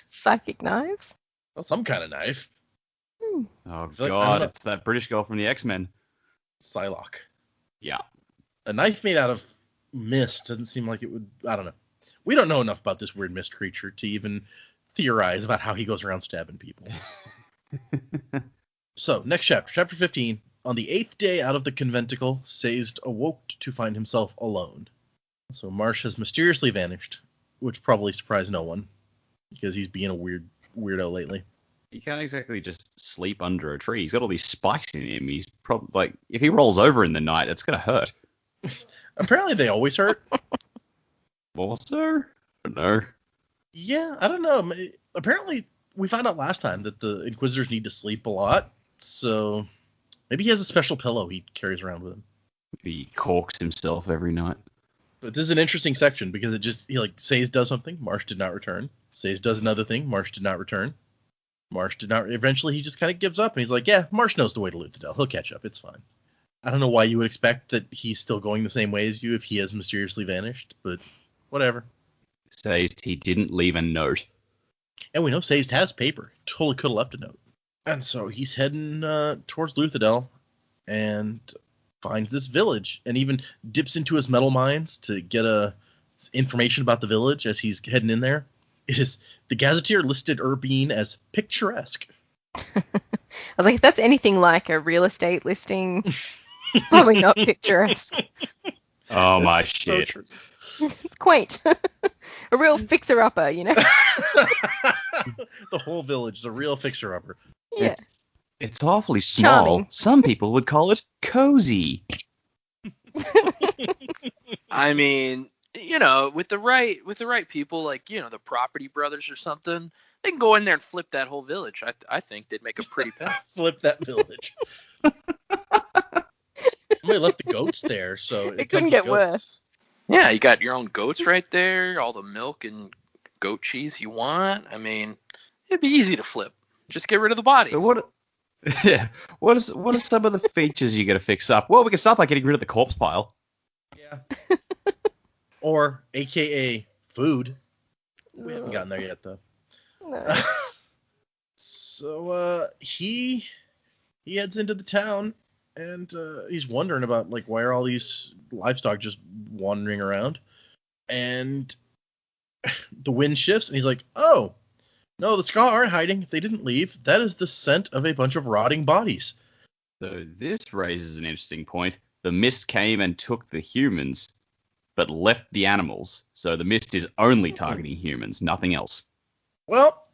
Speaker 1: Psychic knives?
Speaker 3: Well, some kind of knife.
Speaker 4: Oh,
Speaker 3: like, I
Speaker 4: God,
Speaker 3: don't know.
Speaker 4: it's that British girl from the X-Men.
Speaker 3: Psylocke.
Speaker 4: Yeah.
Speaker 3: A knife made out of mist doesn't seem like it would. I don't know. We don't know enough about this weird mist creature to even theorize about how he goes around stabbing people. So, next chapter, chapter 15. On the 8th day out of the conventicle, Sazed awoke to find himself alone. So Marsh has mysteriously vanished, which probably surprised no one, because he's being a weirdo lately.
Speaker 4: He can't exactly just sleep under a tree. He's got all these spikes in him. He's probably like, if he rolls over in the night, it's gonna hurt.
Speaker 3: Apparently they always hurt.
Speaker 4: Also, I don't know.
Speaker 3: Yeah, I don't know. Apparently we found out last time that the Inquisitors need to sleep a lot, so maybe he has a special pillow he carries around with him.
Speaker 4: He corks himself every night.
Speaker 3: But this is an interesting section because it just, Sazed does something, Marsh did not return. Sazed does another thing, Marsh did not return. Marsh did not. Eventually, he just kind of gives up, and he's like, yeah, Marsh knows the way to Luthadel. He'll catch up. It's fine. I don't know why you would expect that he's still going the same way as you if he has mysteriously vanished, but whatever.
Speaker 4: Says he didn't leave a note.
Speaker 3: And we know Sazed has paper. Totally could have left a note. And so he's heading towards Luthadel, and finds this village and even dips into his metal mines to get information about the village as he's heading in there. It is the Gazetteer listed Urbine as picturesque.
Speaker 1: I was like, if that's anything like a real estate listing, it's probably not picturesque.
Speaker 4: Oh my
Speaker 3: It's so
Speaker 4: shit.
Speaker 3: true.
Speaker 1: It's quaint. A real fixer-upper, you know?
Speaker 3: The whole village is a real fixer-upper.
Speaker 1: Yeah.
Speaker 4: It's awfully small.
Speaker 1: Charming.
Speaker 4: Some people would call it cozy.
Speaker 2: I mean, you know, with the right people, like, you know, the Property Brothers or something, they can go in there and flip that whole village. I think they'd make a pretty pen.
Speaker 3: Flip that village. Somebody left the goats there, so
Speaker 1: It couldn't get worse.
Speaker 2: Yeah, you got your own goats right there, all the milk and goat cheese you want. I mean, it'd be easy to flip. Just get rid of the bodies.
Speaker 4: So what? Yeah. What are some of the features you got to fix up? Well, we can start by getting rid of the corpse pile.
Speaker 3: Yeah. Or, AKA, food. We haven't gotten there yet, though.
Speaker 1: No.
Speaker 3: So, he heads into the town, and he's wondering about, like, why are all these livestock just wandering around? And the wind shifts, and he's like, oh, no, the Ska aren't hiding. They didn't leave. That is the scent of a bunch of rotting bodies.
Speaker 4: So this raises an interesting point. The mist came and took the humans, but left the animals. So the mist is only targeting humans, nothing else.
Speaker 3: Well,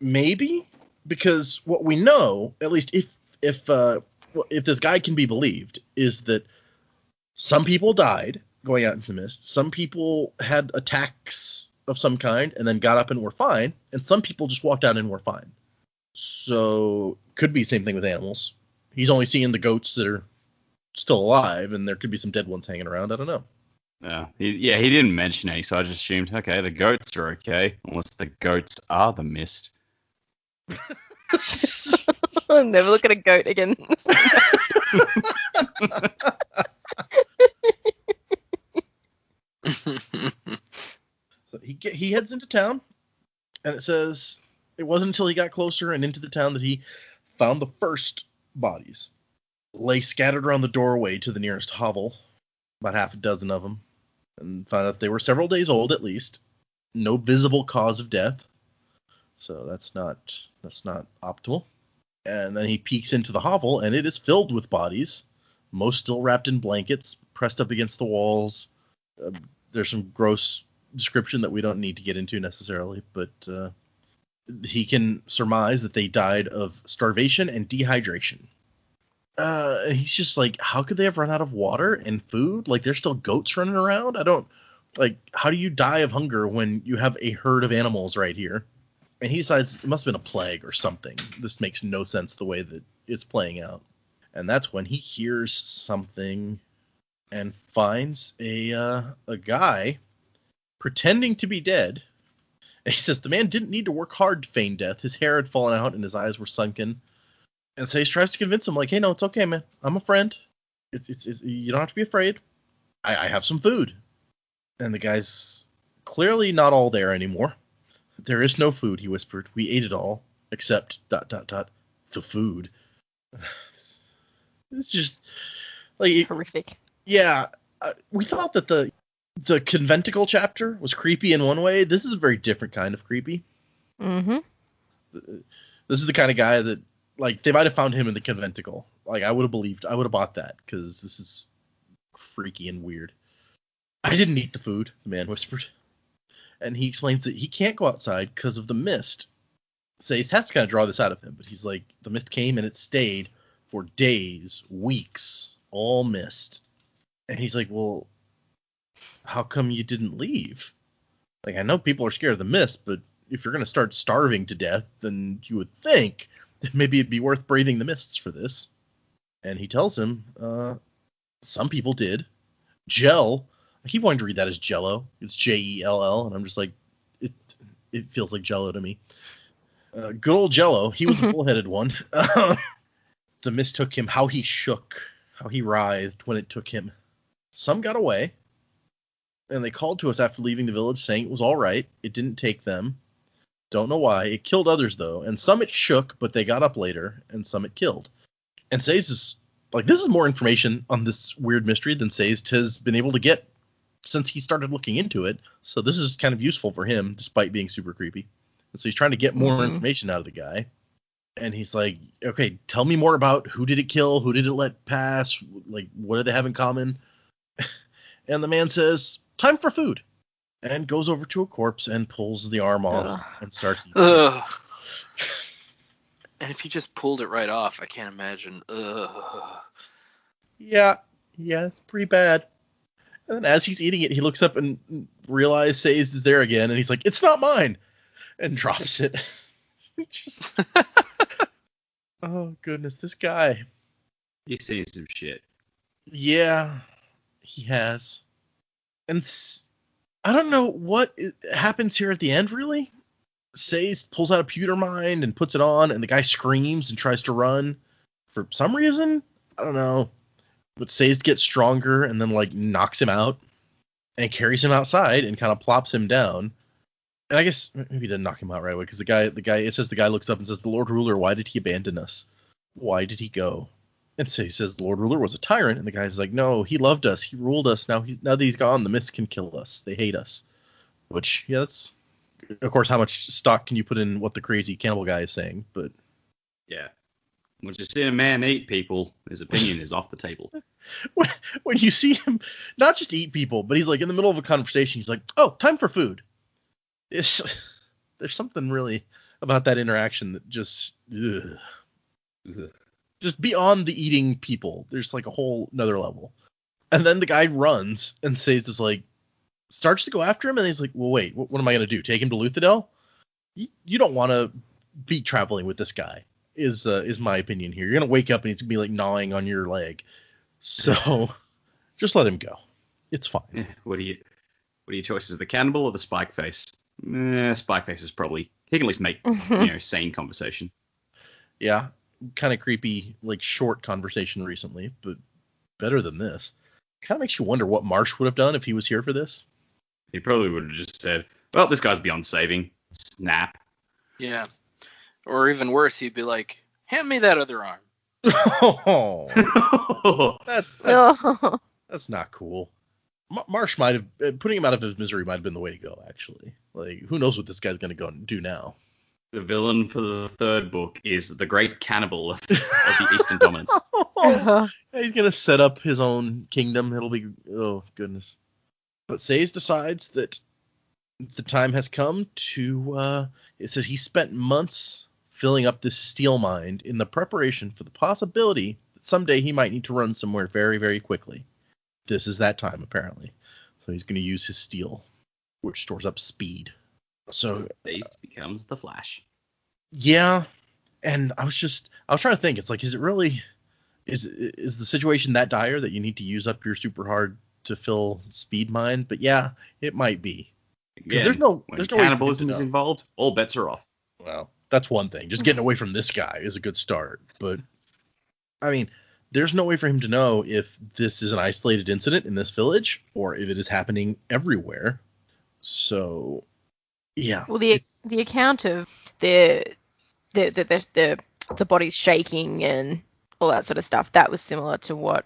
Speaker 3: maybe, because what we know, at least if this guy can be believed, is that some people died going out into the mist. Some people had attacks of some kind and then got up and were fine, and some people just walked out and were fine. So could be the same thing with animals. He's only seeing the goats that are still alive, and there could be some dead ones hanging around. I don't know.
Speaker 4: He didn't mention any, so I just assumed, okay, the goats are okay, unless the goats are the mist.
Speaker 1: I'll never look at a goat again.
Speaker 3: So he heads into town, and it says it wasn't until he got closer and into the town that he found the first bodies. Lay scattered around the doorway to the nearest hovel, about half a dozen of them, and found out they were several days old at least. No visible cause of death, so that's not optimal. And then he peeks into the hovel, and it is filled with bodies, most still wrapped in blankets, pressed up against the walls. There's some gross description that we don't need to get into necessarily, but he can surmise that they died of starvation and dehydration. He's just like, how could they have run out of water and food? Like, there's still goats running around? How do you die of hunger when you have a herd of animals right here? And he decides it must have been a plague or something. This makes no sense the way that it's playing out. And that's when he hears something and finds a guy pretending to be dead. And he says the man didn't need to work hard to feign death. His hair had fallen out and his eyes were sunken. And Sazed tries to convince him, like, hey, no, it's okay, man. I'm a friend. It's you don't have to be afraid. I have some food. And the guy's clearly not all there anymore. There is no food, he whispered. We ate it all, except ... the food. It's just like
Speaker 1: Horrific.
Speaker 3: Yeah, we thought that the conventicle chapter was creepy in one way. This is a very different kind of creepy.
Speaker 1: Mm-hmm.
Speaker 3: This is the kind of guy that, like, they might have found him in the conventicle. Like, I would have bought that, because this is freaky and weird. I didn't eat the food, the man whispered. And he explains that he can't go outside because of the mist. Sazed has to kind of draw this out of him, but he's like, the mist came and it stayed for days, weeks, all mist. And he's like, well, how come you didn't leave? Like, I know people are scared of the mist, but if you're going to start starving to death, then you would think that maybe it'd be worth braving the mists for this. And he tells him, some people did. Gel, I keep wanting to read that as Jello. It's Jell, and I'm just like, it feels like Jello to me. Good old Jello, he was a bullheaded one. The mist took him, how he shook, how he writhed when it took him. Some got away, and they called to us after leaving the village saying it was all right. It didn't take them. Don't know why. It killed others, though, and some it shook, but they got up later, and some it killed. And Sazed is Like, this is more information on this weird mystery than Sazed has been able to get since he started looking into it. So this is kind of useful for him, despite being super creepy. And so he's trying to get more information out of the guy. And he's like, okay, tell me more about who did it kill? Who did it let pass? Like, what do they have in common? And the man says, time for food. And goes over to a corpse and pulls the arm off and starts eating it.
Speaker 2: And if he just pulled it right off, I can't imagine. Ugh.
Speaker 3: Yeah, it's pretty bad. And then as he's eating it, he looks up and realizes Sazed is there again, and he's like, it's not mine, and drops it. Just... oh, goodness, this guy.
Speaker 4: He's seen some shit.
Speaker 3: Yeah, he has. And I don't know what happens here at the end, really. Sazed pulls out a pewter mind and puts it on, and the guy screams and tries to run for some reason. I don't know. But Sazed gets stronger and then, like, knocks him out and carries him outside and kind of plops him down. And I guess maybe he didn't knock him out right away, because the guy, it says the guy looks up and says, the Lord Ruler, why did he abandon us? Why did he go? And so he says the Lord Ruler was a tyrant, and the guy's like, no, he loved us, he ruled us. Now that he's gone, the mist can kill us. They hate us. Which, yeah, that's, of course, how much stock can you put in what the crazy cannibal guy is saying? But
Speaker 4: yeah. Once you see a man eat people, his opinion is off the table.
Speaker 3: When you see him not just eat people, but he's like in the middle of a conversation, he's like, oh, time for food. There's something really about that interaction that just beyond the eating people. There's like a whole another level. And then the guy runs and says this, like, starts to go after him, and he's like, well, wait, what am I going to do? Take him to Luthadel? You don't want to be traveling with this guy. Is my opinion here. You're gonna wake up and he's gonna be like gnawing on your leg. So just let him go. It's fine.
Speaker 4: What are your choices? The cannibal or the spike face? Spike face is probably, he can at least make sane conversation.
Speaker 3: Yeah, kind of creepy, like short conversation recently, but better than this. Kind of makes you wonder what Marsh would have done if he was here for this.
Speaker 4: He probably would have just said, well, this guy's beyond saving. Snap.
Speaker 2: Yeah. Or even worse, he'd be like, hand me that other arm.
Speaker 3: Oh, that's not cool. Marsh might have, putting him out of his misery might have been the way to go, actually. Like, who knows what this guy's going to go and do now.
Speaker 4: The villain for the third book is the great cannibal of the Eastern Dominance.
Speaker 3: He's going to set up his own kingdom. It'll be, oh, goodness. But Sazed decides that the time has come to, it says he spent months filling up this steel mine in the preparation for the possibility that someday he might need to run somewhere very, very quickly. This is that time, apparently. So he's going to use his steel, which stores up speed. So
Speaker 4: Sazed becomes the Flash.
Speaker 3: Yeah, and I was trying to think. It's like, is it really, is the situation that dire that you need to use up your super hard to fill speed mine? But yeah, it might be. Because there's no
Speaker 4: cannibalism is involved, all bets are off.
Speaker 3: Well, that's one thing. Just getting away from this guy is a good start. But, I mean, there's no way for him to know if this is an isolated incident in this village or if it is happening everywhere. So, yeah.
Speaker 1: Well, the account of the body's shaking and all that sort of stuff, that was similar to what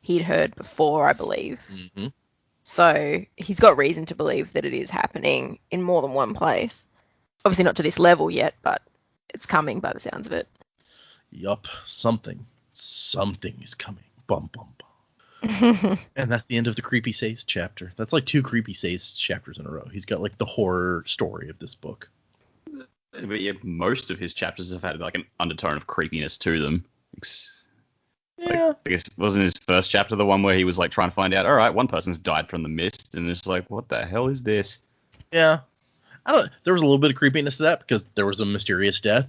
Speaker 1: he'd heard before, I believe.
Speaker 3: Mm-hmm.
Speaker 1: So he's got reason to believe that it is happening in more than one place. Obviously not to this level yet, but it's coming by the sounds of it.
Speaker 3: Yup, something is coming. Bum, bum, bum. And that's the end of the Creepy Sazed chapter. That's like 2 Creepy Sazed chapters in a row. He's got like the horror story of this book.
Speaker 4: But yeah, most of his chapters have had like an undertone of creepiness to them.
Speaker 3: Yeah.
Speaker 4: I guess wasn't his first chapter the one where he was like trying to find out, all right, one person's died from the mist, and it's like, what the hell is this?
Speaker 3: Yeah. There was a little bit of creepiness to that because there was a mysterious death,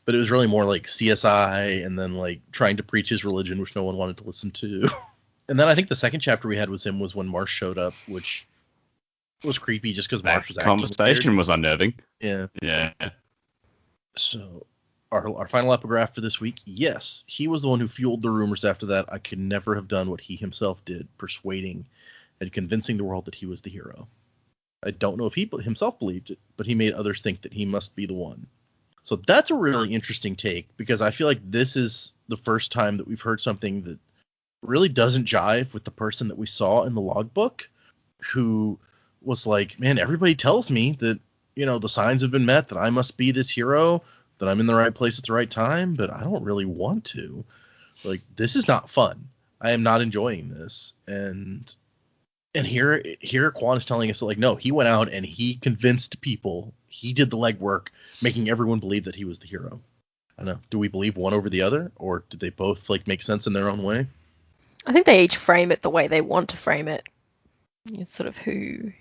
Speaker 3: but it was really more like CSI and then like trying to preach his religion, which no one wanted to listen to. And then I think the second chapter we had with him was when Marsh showed up, which was creepy just because Marsh was acting
Speaker 4: conversation
Speaker 3: weird.
Speaker 4: was unnerving.
Speaker 3: Yeah.
Speaker 4: Yeah.
Speaker 3: So our final epigraph for this week, yes, he was the one who fueled the rumors after that. I could never have done what he himself did, persuading and convincing the world that he was the hero. I don't know if he himself believed it, but he made others think that he must be the one. So that's a really interesting take, because I feel like this is the first time that we've heard something that really doesn't jive with the person that we saw in the logbook, who was like, man, everybody tells me that, the signs have been met, that I must be this hero, that I'm in the right place at the right time, but I don't really want to. Like, this is not fun. I am not enjoying this. And here Quan is telling us that, like, no, he went out and he convinced people. He did the legwork, making everyone believe that he was the hero. I don't know. Do we believe one over the other, or did they both, like, make sense in their own way?
Speaker 1: I think they each frame it the way they want to frame it. It's sort of who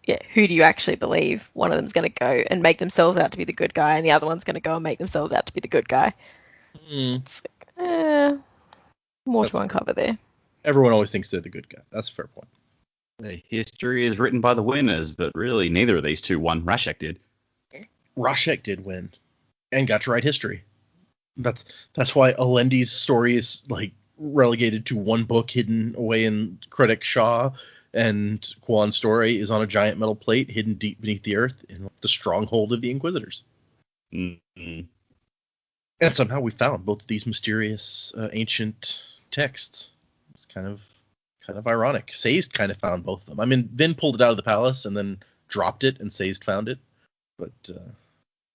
Speaker 1: do you actually believe? One of them's going to go and make themselves out to be the good guy, and the other one's going to go and make themselves out to be the good guy. It's like, more to uncover there.
Speaker 3: Everyone always thinks they're the good guy. That's a fair point.
Speaker 4: The history is written by the winners, but really neither of these two won. Rashek did.
Speaker 3: Rashek did win and got to write history. That's why Elendi's story is, like, relegated to one book hidden away in Critic Shaw, and Quan's story is on a giant metal plate hidden deep beneath the earth in the stronghold of the Inquisitors.
Speaker 4: Mm-hmm.
Speaker 3: And somehow we found both of these mysterious ancient texts. It's kind of ironic. Sazed kind of found both of them. I mean, Vin pulled it out of the palace and then dropped it, and Sazed found it. But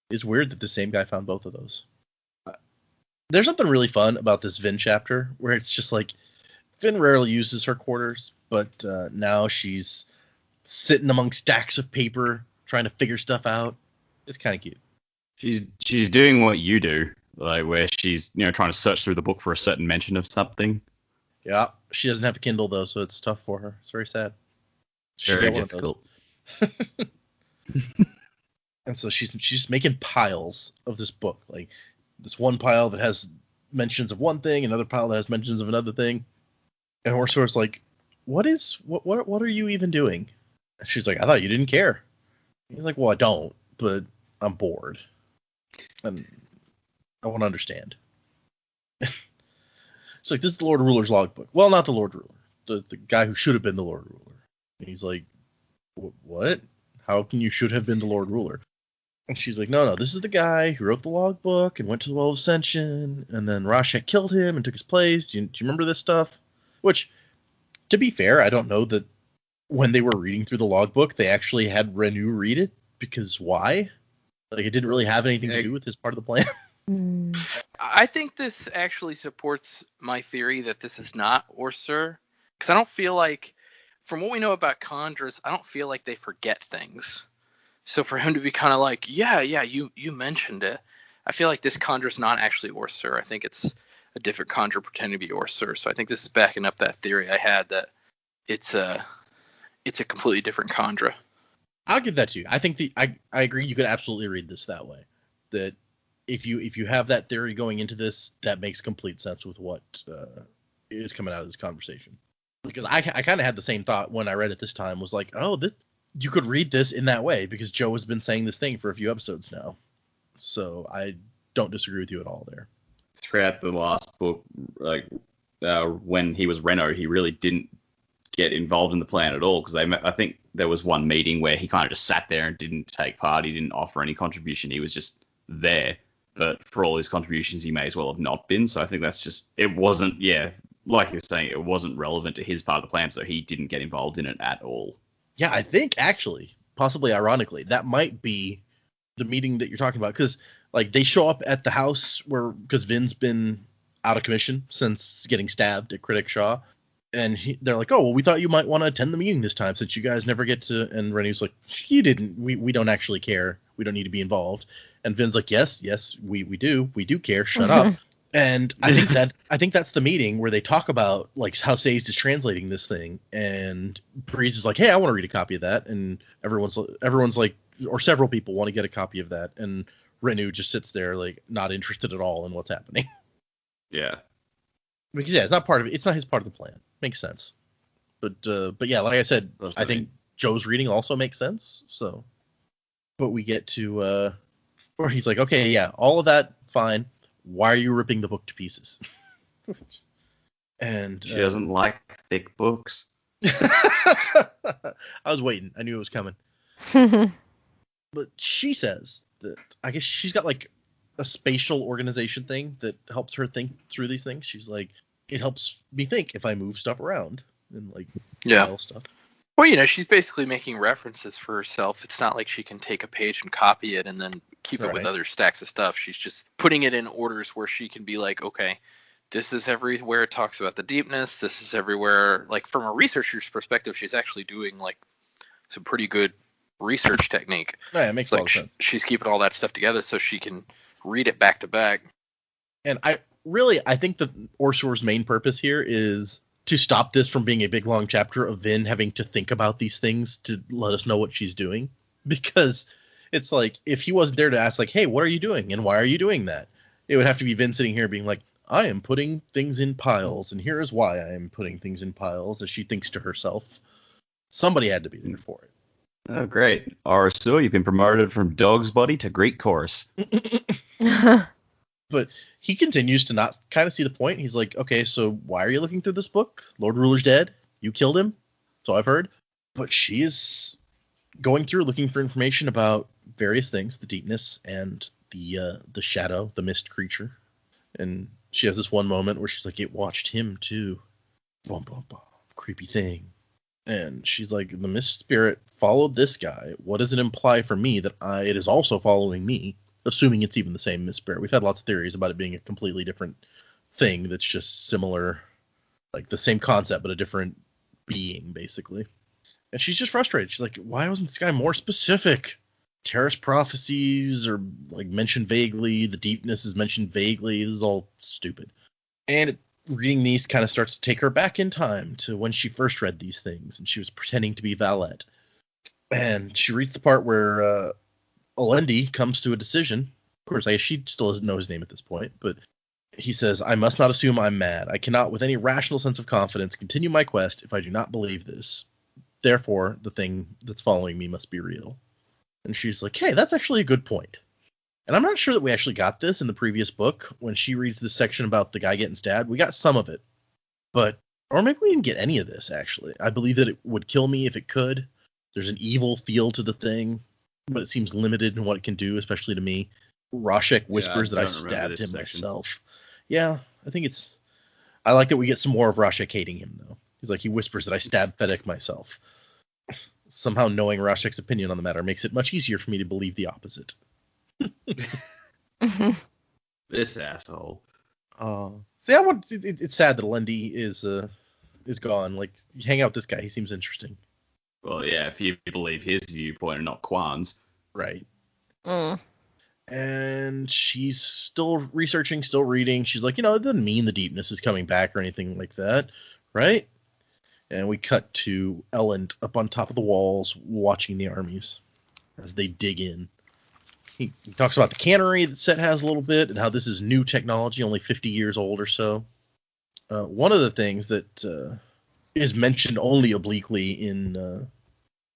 Speaker 3: it's weird that the same guy found both of those. There's something really fun about this Vin chapter, where it's just like, Vin rarely uses her quarters, but now she's sitting among stacks of paper trying to figure stuff out. It's kind of cute.
Speaker 4: She's doing what you do, like where she's trying to search through the book for a certain mention of something.
Speaker 3: Yeah, she doesn't have a Kindle though, so it's tough for her. It's very sad.
Speaker 4: Very difficult.
Speaker 3: And so she's making piles of this book, like this one pile that has mentions of one thing, another pile that has mentions of another thing. And Orsor's like, what are you even doing? And she's like, I thought you didn't care. He's like, well, I don't, but I'm bored. And I want to understand. It's like, this is the Lord Ruler's logbook. Well, not the Lord Ruler. The guy who should have been the Lord Ruler. And he's like, what? How can you should have been the Lord Ruler? And she's like, no, this is the guy who wrote the logbook and went to the Well of Ascension, and then Rashek killed him and took his place. Do you remember this stuff? Which, to be fair, I don't know that when they were reading through the logbook, they actually had Renu read it, because why? Like, it didn't really have anything to do with his part of the plan.
Speaker 2: I think this actually supports my theory that this is not Orsur, because I don't feel like, from what we know about Chondrus, I don't feel like they forget things. So for him to be kind of like, yeah, you mentioned it, I feel like this Chondrus not actually Orsur. I think it's a different Chondra pretending to be Orsur. So I think this is backing up that theory I had that it's a completely different Chondra.
Speaker 3: I'll give that to you. I think I agree. You could absolutely read this that way. That if you have that theory going into this, that makes complete sense with what is coming out of this conversation. Because I kind of had the same thought when I read it this time. Was like, oh, this, you could read this in that way, because Joe has been saying this thing for a few episodes now. So I don't disagree with you at all there.
Speaker 4: Throughout the last book, like when he was Reno, he really didn't get involved in the plan at all, because I think there was one meeting where he kind of just sat there and didn't take part. He didn't offer any contribution. He was just there. But for all his contributions, he may as well have not been. So I think that's just, it wasn't, like you were saying, it wasn't relevant to his part of the plan, so he didn't get involved in it at all.
Speaker 3: Yeah, I think actually, possibly ironically, that might be the meeting that you're talking about, because like they show up at the house because Vin's been out of commission since getting stabbed at Critic Shaw, and they're like, oh, well, we thought you might want to attend the meeting this time since you guys never get to. And Renu's like, you didn't. We don't actually care. We don't need to be involved. And Vin's like, yes, we do. We do care. Shut up. And I think that's the meeting where they talk about like how Sazed is translating this thing, and Breeze is like, hey, I want to read a copy of that, and everyone's like, or several people want to get a copy of that, and Renu just sits there like not interested at all in what's happening.
Speaker 4: Yeah.
Speaker 3: Because it's not part of it. It's not his part of the plan. Makes sense. But yeah, like I said, I think Joe's reading also makes sense. So, but we get to where he's like, okay, yeah, all of that fine. Why are you ripping the book to pieces? And
Speaker 4: she doesn't like thick books.
Speaker 3: I was waiting. I knew it was coming. But she says that I guess she's got like a spatial organization thing that helps her think through these things. She's like, it helps me think if I move stuff around and like file stuff.
Speaker 2: Well, she's basically making references for herself. It's not like she can take a page and copy it and then keep it with other stacks of stuff. She's just putting it in orders where she can be like, okay, this is everywhere it talks about the deepness. This is everywhere. Like, from a researcher's perspective, she's actually doing like some pretty good research technique.
Speaker 3: Yeah, it makes a lot of sense.
Speaker 2: She's keeping all that stuff together so she can read it back to back.
Speaker 3: And I think that Orsur's main purpose here is to stop this from being a big long chapter of Vin having to think about these things to let us know what she's doing. Because it's like, if he wasn't there to ask like, hey, what are you doing and why are you doing that? It would have to be Vin sitting here being like, I am putting things in piles and here is why I am putting things in piles, as she thinks to herself. Somebody had to be there for it.
Speaker 4: Oh, great. Orsur, you've been promoted from dog's body to Greek chorus.
Speaker 3: But he continues to not kind of see the point. He's like, okay, so why are you looking through this book? Lord Ruler's dead. You killed him. So I've heard. But she is going through looking for information about various things, the deepness and the shadow, the mist creature. And she has this one moment where she's like, it watched him too. Bum, bum, bum. Creepy thing. And she's like, the mist spirit followed this guy. What does it imply for me that it is also following me? Assuming it's even the same mist spirit. We've had lots of theories about it being a completely different thing that's just similar, like the same concept, but a different being, basically. And she's just frustrated. She's like, why wasn't this guy more specific? Terrace prophecies are like mentioned vaguely. The deepness is mentioned vaguely. This is all stupid. And reading these kind of starts to take her back in time to when she first read these things, and she was pretending to be Valette. And she reads the part where Alendi comes to a decision. Of course, she still doesn't know his name at this point, but he says, I must not assume I'm mad. I cannot, with any rational sense of confidence, continue my quest if I do not believe this. Therefore, the thing that's following me must be real. And she's like, hey, that's actually a good point. And I'm not sure that we actually got this in the previous book. When she reads this section about the guy getting stabbed, we got some of it. Or maybe we didn't get any of this, actually. I believe that it would kill me if it could. There's an evil feel to the thing, but it seems limited in what it can do, especially to me. Rashek whispers that I stabbed him myself. Yeah, I think it's... I like that we get some more of Rashek hating him, though. He's like, he whispers that I stabbed Fedek myself. Somehow knowing Rashek's opinion on the matter makes it much easier for me to believe the opposite.
Speaker 4: This asshole.
Speaker 3: So yeah, it's sad that Alendi is gone. Like, you hang out with this guy, he seems interesting.
Speaker 4: Well, yeah, if you believe his viewpoint and not Kwan's.
Speaker 3: Right. And she's still researching, still reading. She's like, it doesn't mean the deepness is coming back or anything like that, right? And we cut to Elend up on top of the walls watching the armies as they dig in. He talks about the cannery that Set has a little bit and how this is new technology, only 50 years old or so. One of the things that is mentioned only obliquely in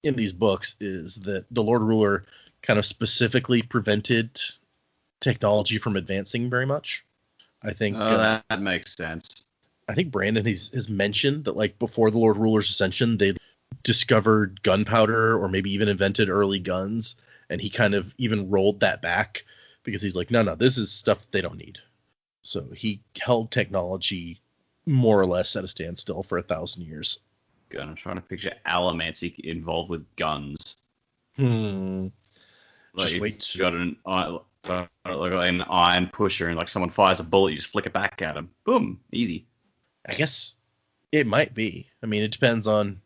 Speaker 3: these books is that the Lord Ruler kind of specifically prevented technology from advancing very much. I think
Speaker 4: that makes sense.
Speaker 3: I think Brandon has mentioned that, like, before the Lord Ruler's Ascension, they discovered gunpowder or maybe even invented early guns, and he kind of even rolled that back because he's like, no, this is stuff that they don't need. So he held technology more or less at a standstill for 1,000 years.
Speaker 4: God, I'm trying to picture Allomancy involved with guns.
Speaker 3: Just wait.
Speaker 4: You got an iron pusher, and like someone fires a bullet, you just flick it back at him. Boom, easy.
Speaker 3: I guess it might be. I mean, it depends on...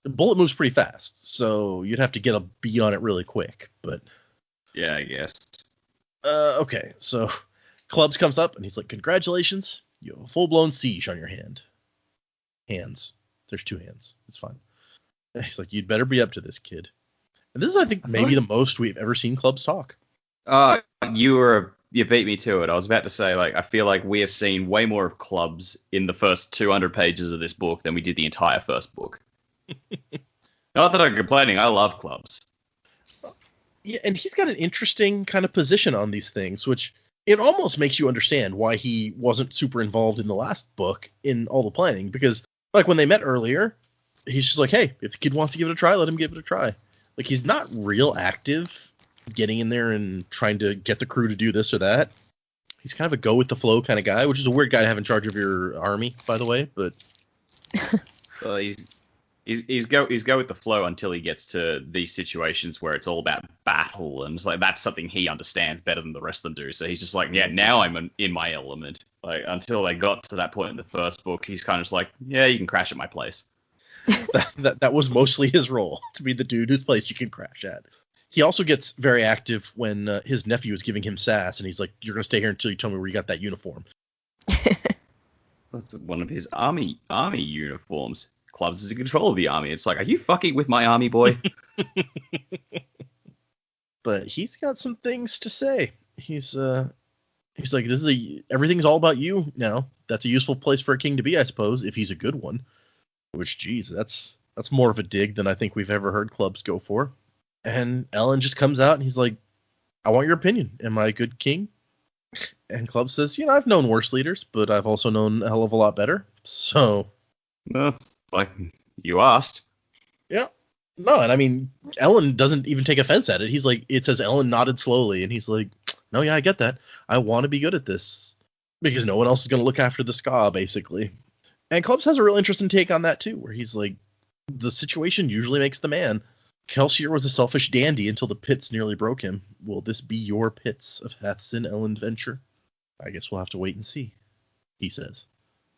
Speaker 3: The bullet moves pretty fast, so you'd have to get a beat on it really quick, but...
Speaker 4: Yeah, I guess.
Speaker 3: Okay, so Clubs comes up, and he's like, congratulations, you have a full-blown siege on your hands. There's 2 hands. It's fine. And he's like, you'd better be up to this, kid. And this is, I think, maybe the most we've ever seen Clubs talk.
Speaker 4: You beat me to it. I was about to say, like, I feel like we have seen way more of Clubs in the first 200 pages of this book than we did the entire first book. Not that I'm complaining. I love Clubs.
Speaker 3: Yeah, and he's got an interesting kind of position on these things, which it almost makes you understand why he wasn't super involved in the last book in all the planning. Because, like, when they met earlier, he's just like, hey, if the kid wants to give it a try, let him give it a try. Like, he's not real active getting in there and trying to get the crew to do this or that. He's kind of a go with the flow kind of guy, which is a weird guy to have in charge of your army, by the way. But
Speaker 4: Well, he's go with the flow until he gets to these situations where it's all about battle, and it's like that's something he understands better than the rest of them do. So he's just like, yeah, now I'm in my element. Like until they got to that point in the first book, he's kind of just like, yeah, you can crash at my place.
Speaker 3: that was mostly his role, to be the dude whose place you can crash at. He also gets very active when his nephew is giving him sass, and he's like, you're going to stay here until you tell me where you got that uniform.
Speaker 4: That's one of his army uniforms. Clubs is in control of the army. It's like, are you fucking with my army, boy?
Speaker 3: But he's got some things to say. He's like, everything's all about you now. That's a useful place for a king to be, I suppose, if he's a good one. Which, geez, that's more of a dig than I think we've ever heard Clubs go for. And Elend just comes out and he's like, I want your opinion. Am I a good king? And Clubs says, I've known worse leaders, but I've also known a hell of a lot better. So.
Speaker 4: Well, it's like, you asked.
Speaker 3: Yeah. No, and I mean, Elend doesn't even take offense at it. He's like, it says Elend nodded slowly, and he's like, no, yeah, I get that. I want to be good at this. Because no one else is going to look after the ska, basically. And Clubs has a real interesting take on that, too, where he's like, the situation usually makes the man. Kelsier was a selfish dandy until the pits nearly broke him. Will this be your pits of Hathsin Elend venture? I guess we'll have to wait and see, he says.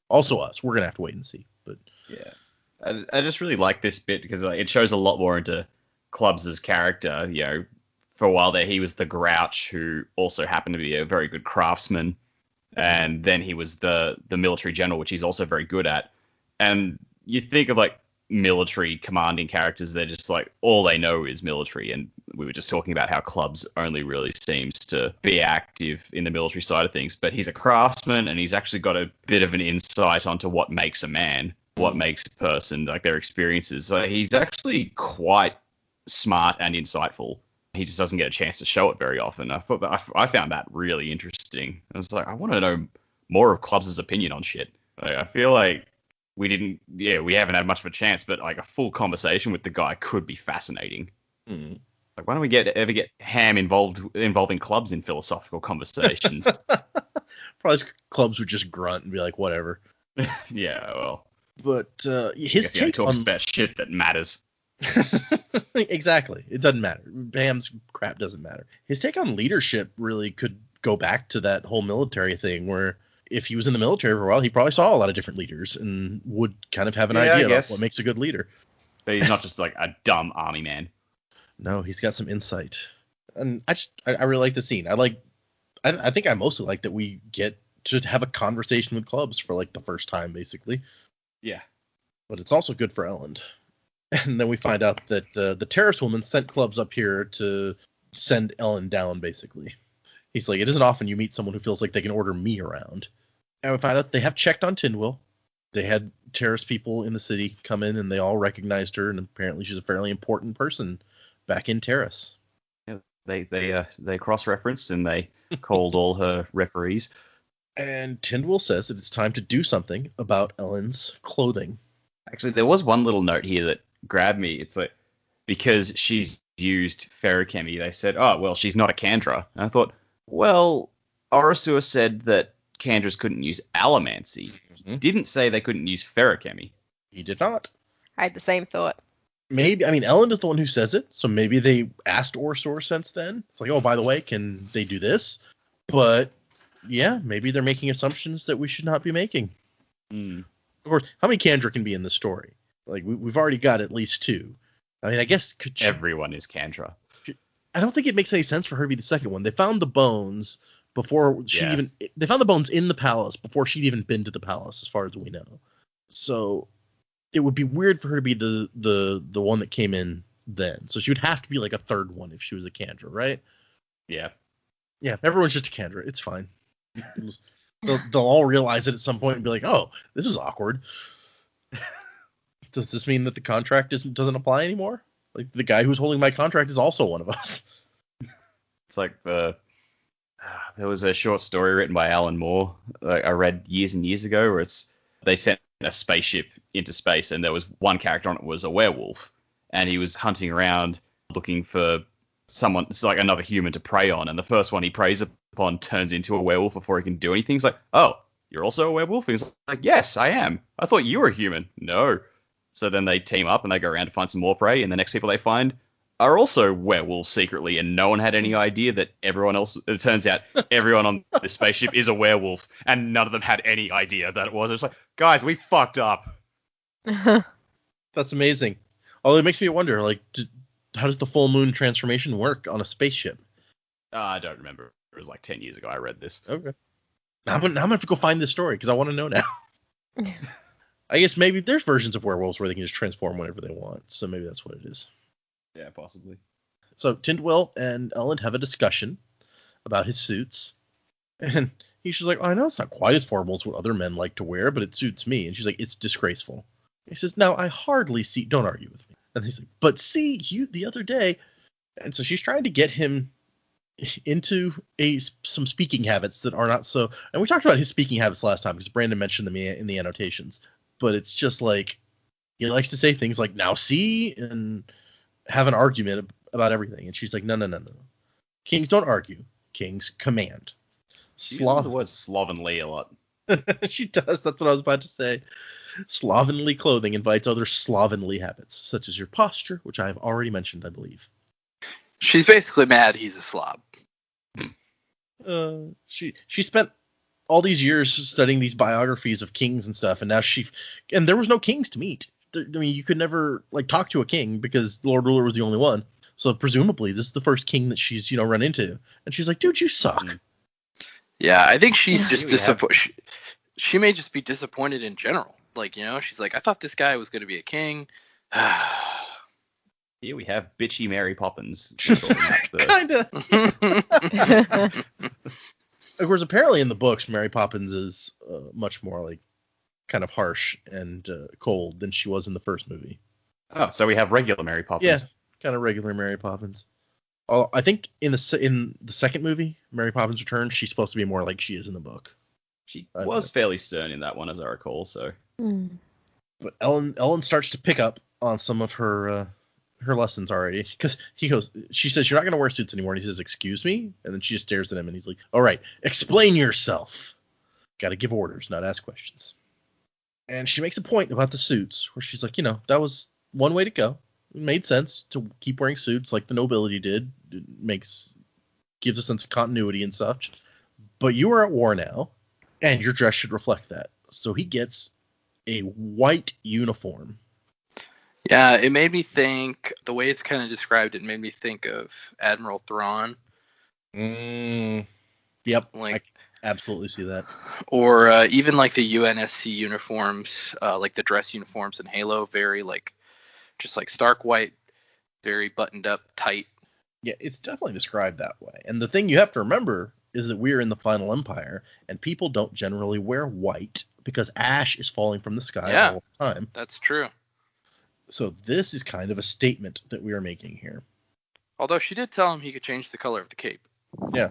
Speaker 3: Also us. We're going to have to wait and see. But
Speaker 4: yeah, I just really like this bit because it shows a lot more into Clubs' character. For a while there, he was the grouch who also happened to be a very good craftsman. And then he was the military general, which he's also very good at. And you think of like military commanding characters, they're just like all they know is military. And we were just talking about how Clubs only really seems to be active in the military side of things. But he's a craftsman, and he's actually got a bit of an insight onto what makes a man, what makes a person, like their experiences. So he's actually quite smart and insightful. He just doesn't get a chance to show it very often. I found that really interesting. I was like, I want to know more of Clubs' opinion on shit. Like, I feel like we haven't had much of a chance, but like a full conversation with the guy could be fascinating.
Speaker 3: Mm.
Speaker 4: Like, why don't we ever get Ham involving Clubs in philosophical conversations?
Speaker 3: Probably Clubs would just grunt and be like, whatever.
Speaker 4: Yeah, well.
Speaker 3: But his take
Speaker 4: talks about shit that matters.
Speaker 3: Exactly. It doesn't matter. Ham's crap doesn't matter. His take on leadership really could go back to that whole military thing where if he was in the military for a while, he probably saw a lot of different leaders and would kind of have an idea about what makes a good leader.
Speaker 4: But he's not just like a dumb army man.
Speaker 3: No, he's got some insight. And I really like the scene. I think I mostly like that we get to have a conversation with Clubs for like the first time, basically.
Speaker 4: Yeah.
Speaker 3: But it's also good for Elend. And then we find out that the terrorist woman sent Clubs up here to send Elend down, basically. He's like, it isn't often you meet someone who feels like they can order me around. And we find out they have checked on Tindwyl. They had terrorist people in the city come in, and they all recognized her, and apparently she's a fairly important person back in Terrace.
Speaker 4: Yeah, they cross-referenced, and they called all her referees.
Speaker 3: And Tindwyl says that it's time to do something about Elend's clothing.
Speaker 4: Actually, there was one little note here that grabbed me. It's like, because she's used ferrochemy, they said, oh, well, she's not a Kandra. And I thought, well, Orosur said that Kandras couldn't use allomancy.
Speaker 3: Mm-hmm.
Speaker 4: He didn't say they couldn't use ferrochemy.
Speaker 3: He did not.
Speaker 1: I had the same thought.
Speaker 3: Maybe, I mean, Elend is the one who says it, so maybe they asked Orosur since then. It's like, oh, by the way, can they do this? But, yeah, maybe they're making assumptions that we should not be making.
Speaker 4: Mm.
Speaker 3: Of course, how many Kandra can be in this story? Like, we've already got at least 2. I mean, I guess...
Speaker 4: Everyone is Kandra.
Speaker 3: I don't think it makes any sense for her to be the second one. They found the bones before she even... They found the bones in the palace before she'd even been to the palace, as far as we know. So, it would be weird for her to be the one that came in then. So she would have to be like a third one if she was a Kandra, right?
Speaker 4: Yeah.
Speaker 3: Yeah, everyone's just a Kandra. It's fine. They'll all realize it at some point and be like, oh, this is awkward. Does this mean that the contract doesn't apply anymore? Like, the guy who's holding my contract is also one of us.
Speaker 4: It's like there was a short story written by Alan Moore I read years and years ago where they sent a spaceship into space and there was one character on it was a werewolf and he was hunting around looking for it's like another human to prey on, and the first one he preys upon turns into a werewolf before he can do anything. He's like, oh, you're also a werewolf? He's like, yes, I am. I thought you were a human. No. So then they team up and they go around to find some more prey, and the next people they find are also werewolves secretly, and no one had any idea that it turns out everyone on this spaceship is a werewolf, and none of them had any idea that it was. It's like, guys, we fucked up.
Speaker 3: That's amazing. Although it makes me wonder, like, how does the full moon transformation work on a spaceship?
Speaker 4: I don't remember. It was like 10 years ago I read this.
Speaker 3: Okay. Now I'm gonna have to go find this story because I want to know now. I guess maybe there's versions of werewolves where they can just transform whenever they want, so maybe that's what it is.
Speaker 4: Yeah, possibly.
Speaker 3: So Tindwyl and Elend have a discussion about his suits, and he's just like, oh, I know it's not quite as formal as what other men like to wear, but it suits me. And she's like, it's disgraceful. He says, now I hardly see. Don't argue with me. And he's like, but see, you the other day. And so she's trying to get him into some speaking habits that are not so. And we talked about his speaking habits last time because Brandon mentioned them in the annotations. But it's just like he likes to say things like, now see, and have an argument about everything. And she's like, no. Kings don't argue. Kings command.
Speaker 4: She uses the word slovenly a lot.
Speaker 3: She does. That's what I was about to say. Slovenly clothing invites other slovenly habits, such as your posture, which I have already mentioned, I believe.
Speaker 2: She's basically mad he's a slob.
Speaker 3: She spent all these years studying these biographies of kings and stuff, and now and there was no kings to meet. I mean, you could never talk to a king because Lord Ruler was the only one. So presumably this is the first king that she's run into, and she's like, dude, you suck.
Speaker 2: Yeah, I think she's just disappointed. She may just be disappointed in general. She's like, I thought this guy was going to be a king.
Speaker 4: Here we have bitchy Mary Poppins.
Speaker 3: Kinda. Of course, apparently in the books, Mary Poppins is much more kind of harsh and cold than she was in the first movie.
Speaker 4: Oh, so we have regular Mary Poppins.
Speaker 3: Yeah, kind of regular Mary Poppins. I think in the second movie, Mary Poppins Returns, she's supposed to be more like she is in the book.
Speaker 4: She was fairly stern in that one, as I recall. So,
Speaker 3: but Elend starts to pick up on some of her lessons already, because she says, you're not going to wear suits anymore, and he says, excuse me, and then she just stares at him, and he's like, all right, explain yourself. Got to give orders, not ask questions. And she makes a point about the suits, where she's like, that was one way to go. It made sense to keep wearing suits like the nobility did. It gives a sense of continuity and such. But you are at war now, and your dress should reflect that. So he gets a white uniform.
Speaker 2: Yeah, it made me think, the way it's kind of described, it made me think of Admiral Thrawn.
Speaker 3: Yep, I absolutely see that.
Speaker 2: Or even the UNSC uniforms, like the dress uniforms in Halo, very just stark white, very buttoned up, tight.
Speaker 3: Yeah, it's definitely described that way. And the thing you have to remember is that we're in the Final Empire, and people don't generally wear white because ash is falling from the sky all the time.
Speaker 2: That's true.
Speaker 3: So this is kind of a statement that we are making here.
Speaker 2: Although she did tell him he could change the color of the cape.
Speaker 3: Yeah.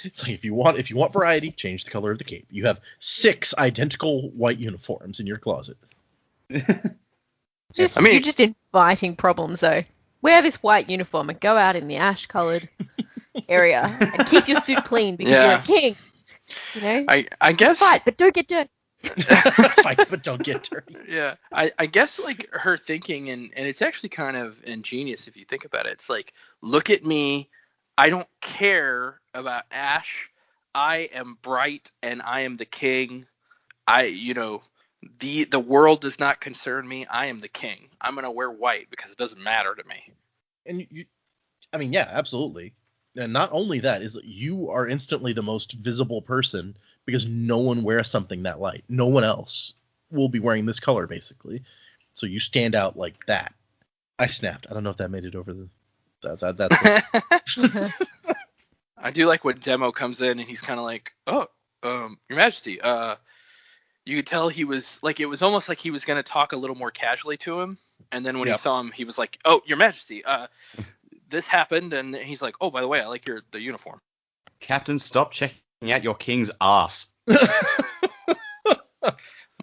Speaker 3: It's like, if you want variety, change the color of the cape. You have 6 identical white uniforms in your closet.
Speaker 1: You're just inviting problems, though. Wear this white uniform and go out in the ash-colored area and keep your suit clean because you're a king.
Speaker 2: I guess.
Speaker 1: Fight, but don't get dirty.
Speaker 3: Fight, but don't get dirty.
Speaker 2: Yeah, I guess her thinking, and it's actually kind of ingenious if you think about it. It's like, look at me. I don't care about ash. I am bright and I am the king. The world does not concern me. I am the king. I'm going to wear white because it doesn't matter to me.
Speaker 3: And yeah, absolutely. And not only that, is you are instantly the most visible person because no one wears something that light. No one else will be wearing this color, basically. So you stand out like that. I snapped. I don't know if that made it over that's
Speaker 2: I do like when Demo comes in and he's kind of like, oh, Your Majesty, you could tell he was it was almost like he was going to talk a little more casually to him. And then when he saw him, he was like, oh, Your Majesty, this happened. And he's like, oh, by the way, I like the uniform.
Speaker 4: Captain, stop checking out your king's ass.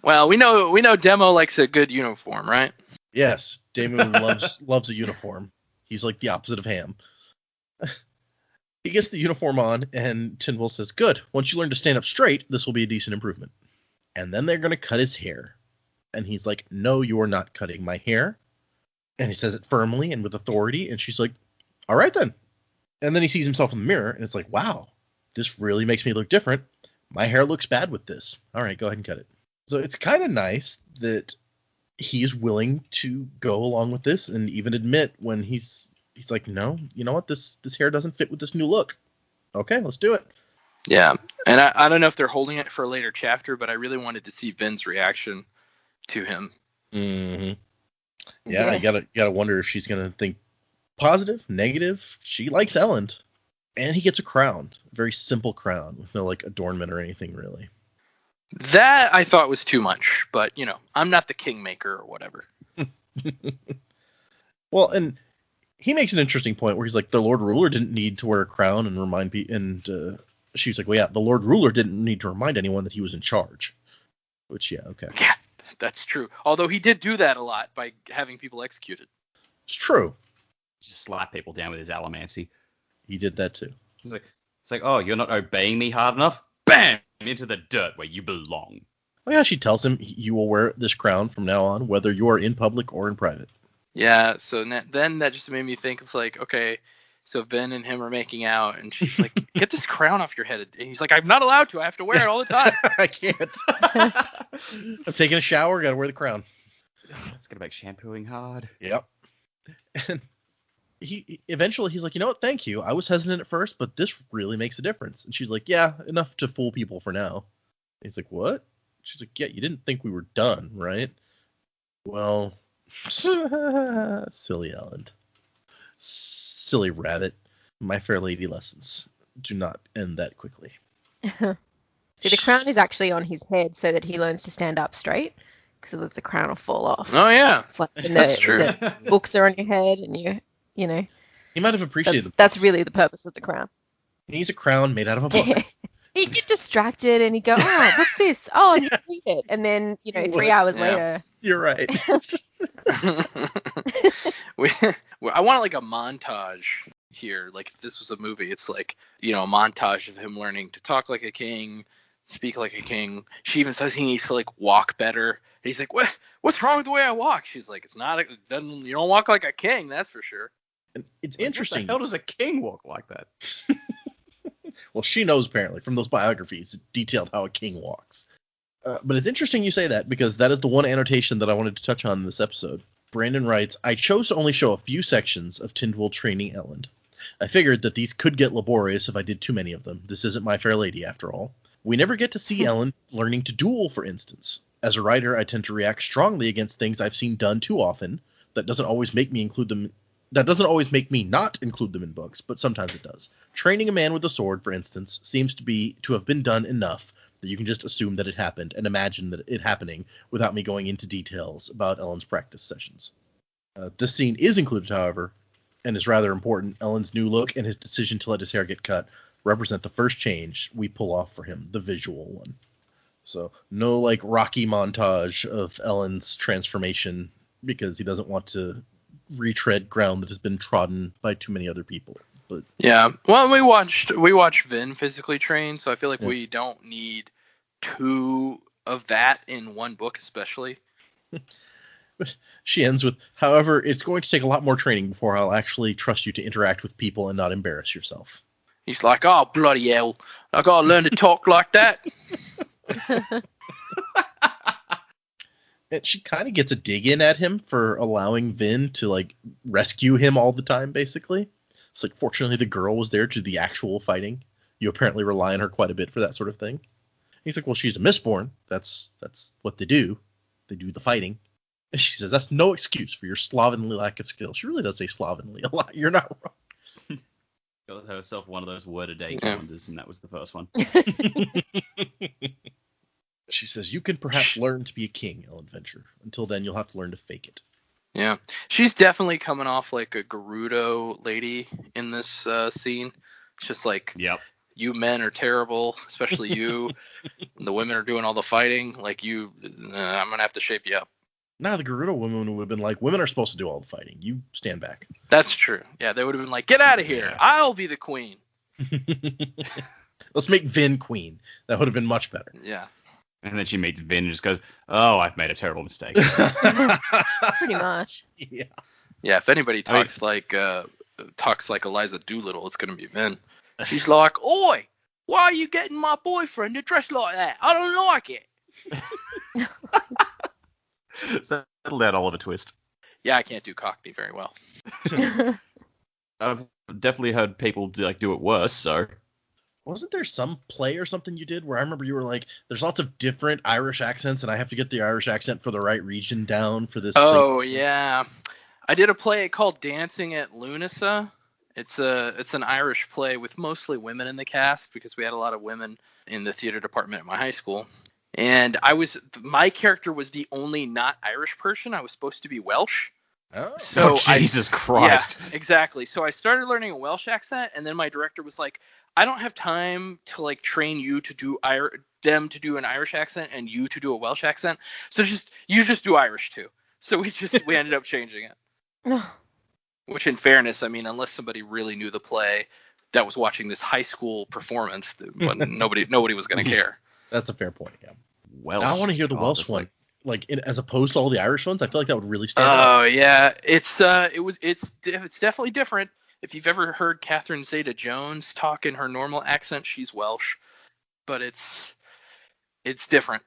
Speaker 2: Well, we know Demo likes a good uniform, right?
Speaker 3: Yes, Daemon loves a uniform. He's like the opposite of Ham. He gets the uniform on, and Tyndall says, good, once you learn to stand up straight, this will be a decent improvement. And then they're going to cut his hair. And he's like, no, you are not cutting my hair. And he says it firmly and with authority, and she's like, all right then. And then he sees himself in the mirror, and it's like, wow, this really makes me look different. My hair looks bad with this. All right, go ahead and cut it. So it's kind of nice that he's willing to go along with this and even admit when he's like, no, you know what, this hair doesn't fit with this new look. Okay, let's do it.
Speaker 2: Yeah, and I don't know if they're holding it for a later chapter, but I really wanted to see Vin's reaction to him.
Speaker 3: Mm-hmm. Yeah, you gotta wonder if she's gonna think positive, negative. She likes Elend, and he gets a crown, a very simple crown with no like adornment or anything really.
Speaker 2: That I thought was too much, but you know, I'm not the kingmaker or whatever.
Speaker 3: Well, and he makes an interesting point where he's like, the Lord Ruler didn't need to wear a crown and remind people, and she's like, well, yeah, the Lord Ruler didn't need to remind anyone that he was in charge. Which, yeah, okay.
Speaker 2: Yeah, that's true. Although he did do that a lot by having people executed.
Speaker 3: It's true.
Speaker 4: Just slap people down with his allomancy.
Speaker 3: He did that too.
Speaker 4: It's like, oh, you're not obeying me hard enough? Bam! Into the dirt where you belong.
Speaker 3: Oh yeah, she tells him you will wear this crown from now on, whether you are in public or in private.
Speaker 2: Yeah, so then that just made me think, it's like, okay, so Vin and him are making out, and she's like, get this crown off your head. And he's like, I'm not allowed to. I have to wear it all the time.
Speaker 3: I can't. I'm taking a shower, gotta wear the crown.
Speaker 4: It's gonna make shampooing hard.
Speaker 3: Yep. And eventually he's like, you know what, thank you. I was hesitant at first, but this really makes a difference. And she's like, yeah, enough to fool people for now. He's like, what? She's like, yeah, you didn't think we were done, right? Well, silly Elend. Silly rabbit. My Fair Lady lessons do not end that quickly.
Speaker 1: See, the crown is actually on his head so that he learns to stand up straight, because otherwise the crown will fall off.
Speaker 2: Oh, yeah.
Speaker 1: It's like when
Speaker 2: That's true.
Speaker 1: the books are on your head and you know.
Speaker 3: He might have appreciated
Speaker 1: That's really the purpose of the crown.
Speaker 3: He needs a crown made out of a book.
Speaker 1: He'd get distracted and he'd go, oh, what's this? Oh, I need to read it. And then, 3 hours later.
Speaker 3: You're right.
Speaker 2: I want like a montage here. Like if this was a movie, it's like, a montage of him learning to talk like a king, speak like a king. She even says he needs to like walk better. And he's like, what's wrong with the way I walk? She's like, you don't walk like a king, that's for sure.
Speaker 3: And it's interesting.
Speaker 4: What the hell does a king walk like that?
Speaker 3: Well, she knows apparently from those biographies detailed how a king walks. But it's interesting you say that, because that is the one annotation that I wanted to touch on in this episode. Brandon writes, I chose to only show a few sections of Tyndall training Elend. I figured that these could get laborious if I did too many of them. This isn't My Fair Lady, after all. We never get to see Elend learning to duel, for instance. As a writer, I tend to react strongly against things I've seen done too often. That doesn't always make me not include them in books, but sometimes it does. Training a man with a sword, for instance, seems to have been done enough that you can just assume that it happened and imagine that it happening without me going into details about Elend's practice sessions. This scene is included, however, and is rather important. Elend's new look and his decision to let his hair get cut represent the first change we pull off for him, the visual one. So no like Rocky montage of Elend's transformation, because he doesn't want to retread ground that has been trodden by too many other people. But
Speaker 2: yeah, well, we watched Vin physically train, so I feel like we don't need 2 of that in one book, especially.
Speaker 3: She ends with, however, it's going to take a lot more training before I'll actually trust you to interact with people and not embarrass yourself.
Speaker 2: He's like, oh, bloody hell, I gotta learn to talk like that.
Speaker 3: And she kind of gets a dig in at him for allowing Vin to like rescue him all the time, basically. It's like, fortunately, the girl was there to do the actual fighting. You apparently rely on her quite a bit for that sort of thing. He's like, well, she's a Mistborn. That's what they do. They do the fighting. And she says, that's no excuse for your slovenly lack of skill. She really does say slovenly a lot. You're not wrong.
Speaker 4: Got herself one of those word-a-day calendars, and that was the first one.
Speaker 3: She says, you can perhaps learn to be a king, Elend Venture. Until then, you'll have to learn to fake it.
Speaker 2: Yeah, she's definitely coming off like a Gerudo lady in this scene. It's just like,
Speaker 4: yep,
Speaker 2: you men are terrible, especially you. And the women are doing all the fighting. Like I'm gonna have to shape you up.
Speaker 3: Now the Gerudo women would have been like, women are supposed to do all the fighting. You stand back.
Speaker 2: That's true. Yeah, they would have been like, get out of here.
Speaker 4: Yeah.
Speaker 2: I'll be the queen.
Speaker 3: Let's make Vin queen. That would have been much better.
Speaker 2: Yeah.
Speaker 4: And then she meets Vin and just goes, "Oh, I've made a terrible mistake."
Speaker 1: Pretty much.
Speaker 3: Yeah.
Speaker 2: Yeah, if anybody talks like Eliza Doolittle, it's gonna be Vin. She's like, "Oi, why are you getting my boyfriend to dress like that? I don't like it."
Speaker 4: Settle down, Oliver Twist.
Speaker 2: Yeah, I can't do Cockney very well.
Speaker 4: I've definitely heard people do it worse. So
Speaker 3: Wasn't there some play or something you did where I remember you were like, there's lots of different Irish accents, and I have to get the Irish accent for the right region down for this
Speaker 2: Oh,
Speaker 3: thing?
Speaker 2: yeah. I did a play called Dancing at Lunasa. It's an Irish play with mostly women in the cast because we had a lot of women in the theater department at my high school. And my character was the only not Irish person. I was supposed to be Welsh.
Speaker 3: Oh.
Speaker 2: So
Speaker 4: Jesus Christ.
Speaker 2: Yeah, exactly. So I started learning a Welsh accent, and then my director was like, I don't have time to train you to do them to do an Irish accent and you to do a Welsh accent. So you just do Irish too. So we ended up changing it. Which, in fairness, I mean, unless somebody really knew the play that was watching this high school performance, nobody was going to care.
Speaker 3: That's a fair point, yeah.
Speaker 4: Welsh.
Speaker 3: Now I want to hear the Welsh one. As opposed to all the Irish ones, I feel like that would really stand out.
Speaker 2: Oh, yeah. It's definitely different. If you've ever heard Catherine Zeta-Jones talk in her normal accent, she's Welsh. But it's different.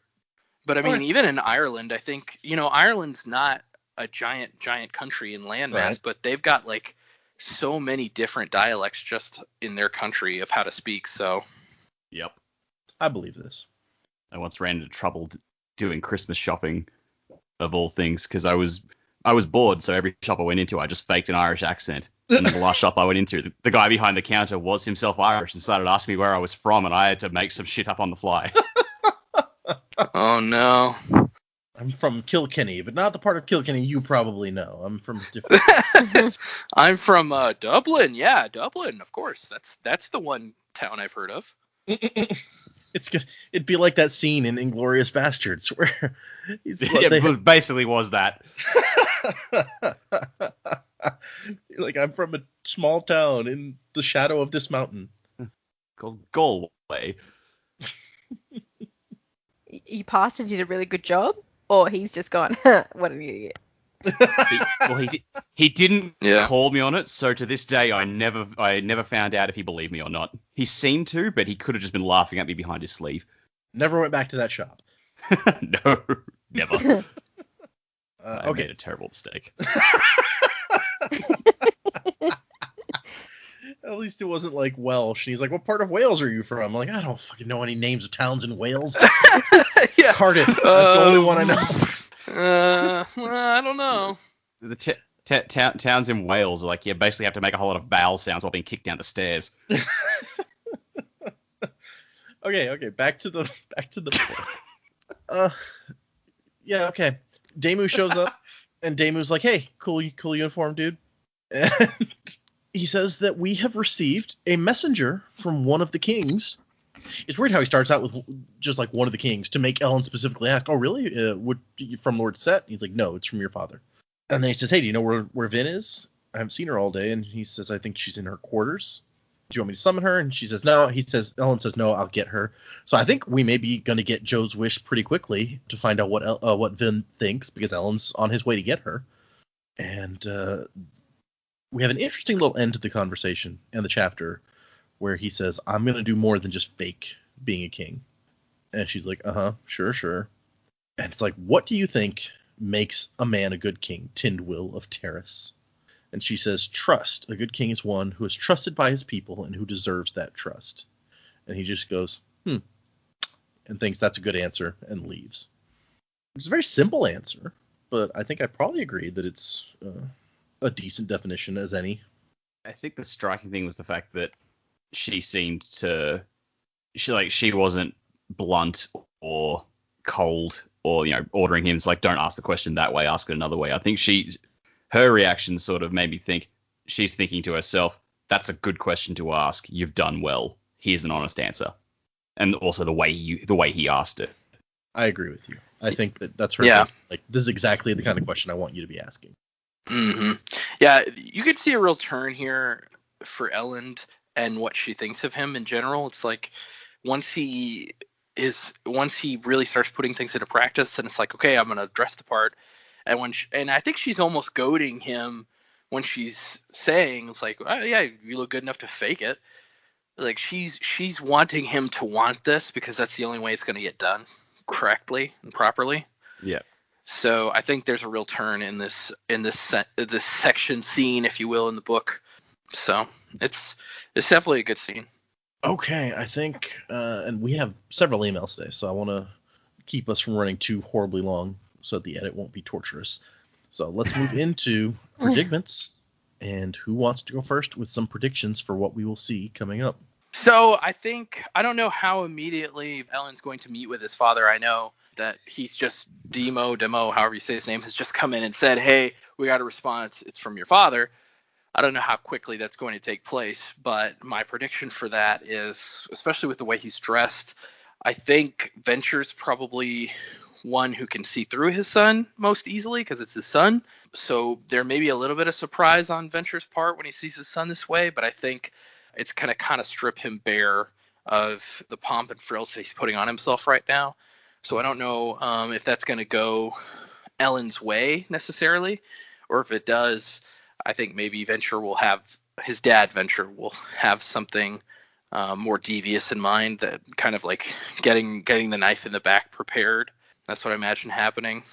Speaker 2: But, I mean, even in Ireland, I think, Ireland's not a giant country in landmass,
Speaker 3: Right.
Speaker 2: but they've got, so many different dialects just in their country of how to speak, so.
Speaker 4: Yep.
Speaker 3: I believe this.
Speaker 4: I once ran into trouble doing Christmas shopping, of all things, because I was bored, so every shop I went into, I just faked an Irish accent. And the last shop I went into, the guy behind the counter was himself Irish and started asking me where I was from, and I had to make some shit up on the fly.
Speaker 2: Oh, no.
Speaker 3: I'm from Kilkenny, but not the part of Kilkenny you probably know. I'm from different.
Speaker 2: I'm from Dublin. Yeah, Dublin, of course. That's the one town I've heard of.
Speaker 3: It'd be like that scene in Inglourious Bastards where
Speaker 4: It basically was that.
Speaker 3: I'm from a small town in the shadow of this mountain.
Speaker 4: Called Galway.
Speaker 1: You passed and did a really good job, or he's just gone, what an idiot.
Speaker 4: He didn't
Speaker 2: Yeah.
Speaker 4: call me on it, so to this day I never found out if he believed me or not. He seemed to, but he could have just been laughing at me behind his sleeve.
Speaker 3: Never went back to that shop.
Speaker 4: No, never. I
Speaker 3: Okay.
Speaker 4: made a terrible mistake.
Speaker 3: At least it wasn't like Welsh. And he's like, what part of Wales are you from? I'm like, I don't fucking know any names of towns in Wales.
Speaker 2: Yeah.
Speaker 3: Cardiff. That's the only one I know.
Speaker 2: I don't know.
Speaker 4: The towns in Wales are basically have to make a whole lot of vowel sounds while being kicked down the stairs.
Speaker 3: Okay. Back to the point. Yeah. Okay. Damu shows up, and Damu's like, "Hey, cool uniform, dude." And he says that we have received a messenger from one of the kings. It's weird how he starts out with just one of the kings to make Ellen specifically ask, "Oh, really? From Lord Set?" He's like, "No, it's from your father." And then he says, "Hey, do you know where Vin is? I haven't seen her all day." And he says, "I think she's in her quarters. Do you want me to summon her?" And she says, "No." Ellen says, "No, I'll get her." So I think we may be going to get Joe's wish pretty quickly to find out what Vin thinks, because Ellen's on his way to get her. And we have an interesting little end to the conversation and the chapter where he says, "I'm going to do more than just fake being a king." And she's like, sure. And it's like, what do you think makes a man a good king, Tindwyl of Terrace? And she says, trust. A good king is one who is trusted by his people and who deserves that trust. And he just goes, and thinks that's a good answer and leaves. It's a very simple answer, but I think I probably agree that it's a decent definition as any.
Speaker 4: I think the striking thing was the fact that she seemed to, she wasn't blunt or cold or, ordering him. It's like, don't ask the question that way, ask it another way. I think her reaction sort of made me think she's thinking to herself, that's a good question to ask. You've done well. Here's an honest answer. And also the way he asked it.
Speaker 3: I agree with you. I think that's her.
Speaker 2: Yeah.
Speaker 3: Like, this is exactly the kind of question I want you to be asking.
Speaker 2: Mm-hmm. Yeah, you could see a real turn here for Elend and what she thinks of him in general. It's like once he really starts putting things into practice, and it's like, okay, I'm gonna dress the part. And I think she's almost goading him when she's saying, it's like, oh yeah, you look good enough to fake it. Like she's wanting him to want this because that's the only way it's gonna get done correctly and properly.
Speaker 4: Yeah.
Speaker 2: So I think there's a real turn in this section scene, if you will, in the book. So it's definitely a good scene.
Speaker 3: Okay, I think, and we have several emails today, so I want to keep us from running too horribly long so that the edit won't be torturous. So let's move into predicaments, and who wants to go first with some predictions for what we will see coming up?
Speaker 2: So I don't know how immediately Elend's going to meet with his father. I know that he's just Demo, however you say his name, has just come in and said, hey, we got a response. It's from your father. I don't know how quickly that's going to take place, but my prediction for that is, especially with the way he's dressed, I think Venture's probably one who can see through his son most easily because it's his son. So there may be a little bit of surprise on Venture's part when he sees his son this way, but I think it's going to kind of strip him bare of the pomp and frills that he's putting on himself right now. So I don't know if that's going to go Elend's way necessarily, or if it does, I think maybe Venture will have, his dad Venture will have something more devious in mind, that kind of like getting the knife in the back prepared. That's what I imagine happening.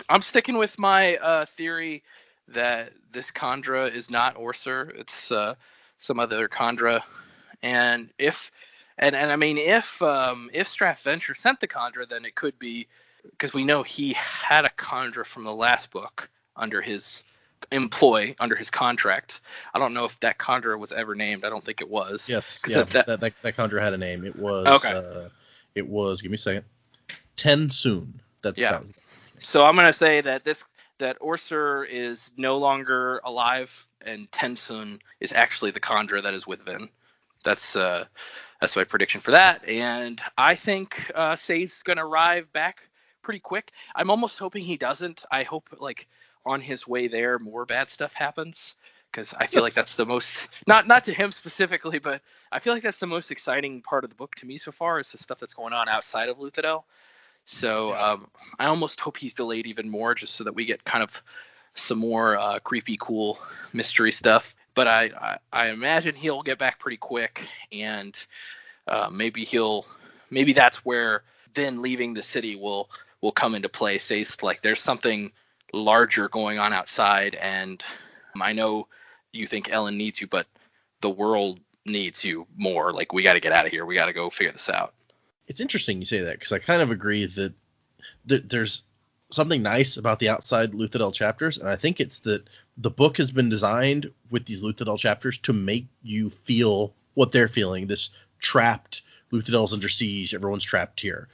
Speaker 2: I'm sticking with my theory that this Khandra is not Orser. It's some other Khandra. And if Strath Venture sent the Khandra, then it could be, because we know he had a Khandra from the last book under his under his contract. I don't know if that Khandra was ever named. I don't think it was.
Speaker 3: Yes, yeah, that Khandra had a name. It was
Speaker 2: okay.
Speaker 3: It was, give me a second, Tensoon. That was.
Speaker 2: So I'm gonna say that Orser is no longer alive, and Tensoon is actually the Khandra that is with Vin. That's my prediction for that, and I think Sazed's gonna arrive back pretty quick. I'm almost hoping he doesn't. I hope like on his way there more bad stuff happens, because I feel like that's the most, not to him specifically, but I feel like that's the most exciting part of the book to me so far, is the stuff that's going on outside of Luthadel. So I almost hope he's delayed even more, just so that we get kind of some more creepy, cool mystery stuff. But I imagine he'll get back pretty quick, and maybe that's where then leaving the city will come into play. Say like there's something larger going on outside, and I know you think Elend needs you, but the world needs you more. Like, we got to get out of here. We got to go figure this out.
Speaker 3: It's interesting you say that, because I kind of agree that there's something nice about the outside Luthadel chapters, and I think it's that the book has been designed with these Luthadel chapters to make you feel what they're feeling, this trapped, Luthadel's under siege, everyone's trapped here.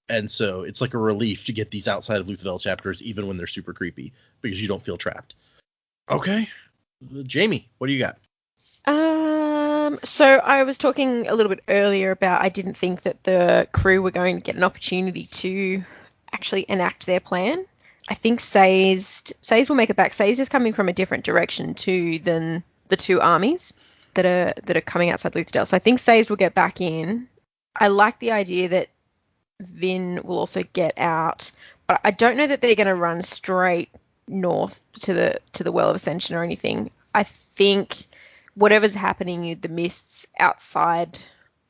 Speaker 3: And so it's like a relief to get these outside of Luthadel chapters, even when they're super creepy, because you don't feel trapped. Okay. Jaymee, what do you got?
Speaker 1: So I was talking a little bit earlier about I didn't think that the crew were going to get an opportunity to actually enact their plan. I think Sazed will make it back. Sazed is coming from a different direction too than the two armies that are coming outside Luthadel. So I think Sazed will get back in. I like the idea that Vin will also get out, but I don't know that they're going to run straight north to the Well of Ascension or anything. I think whatever's happening, the mists outside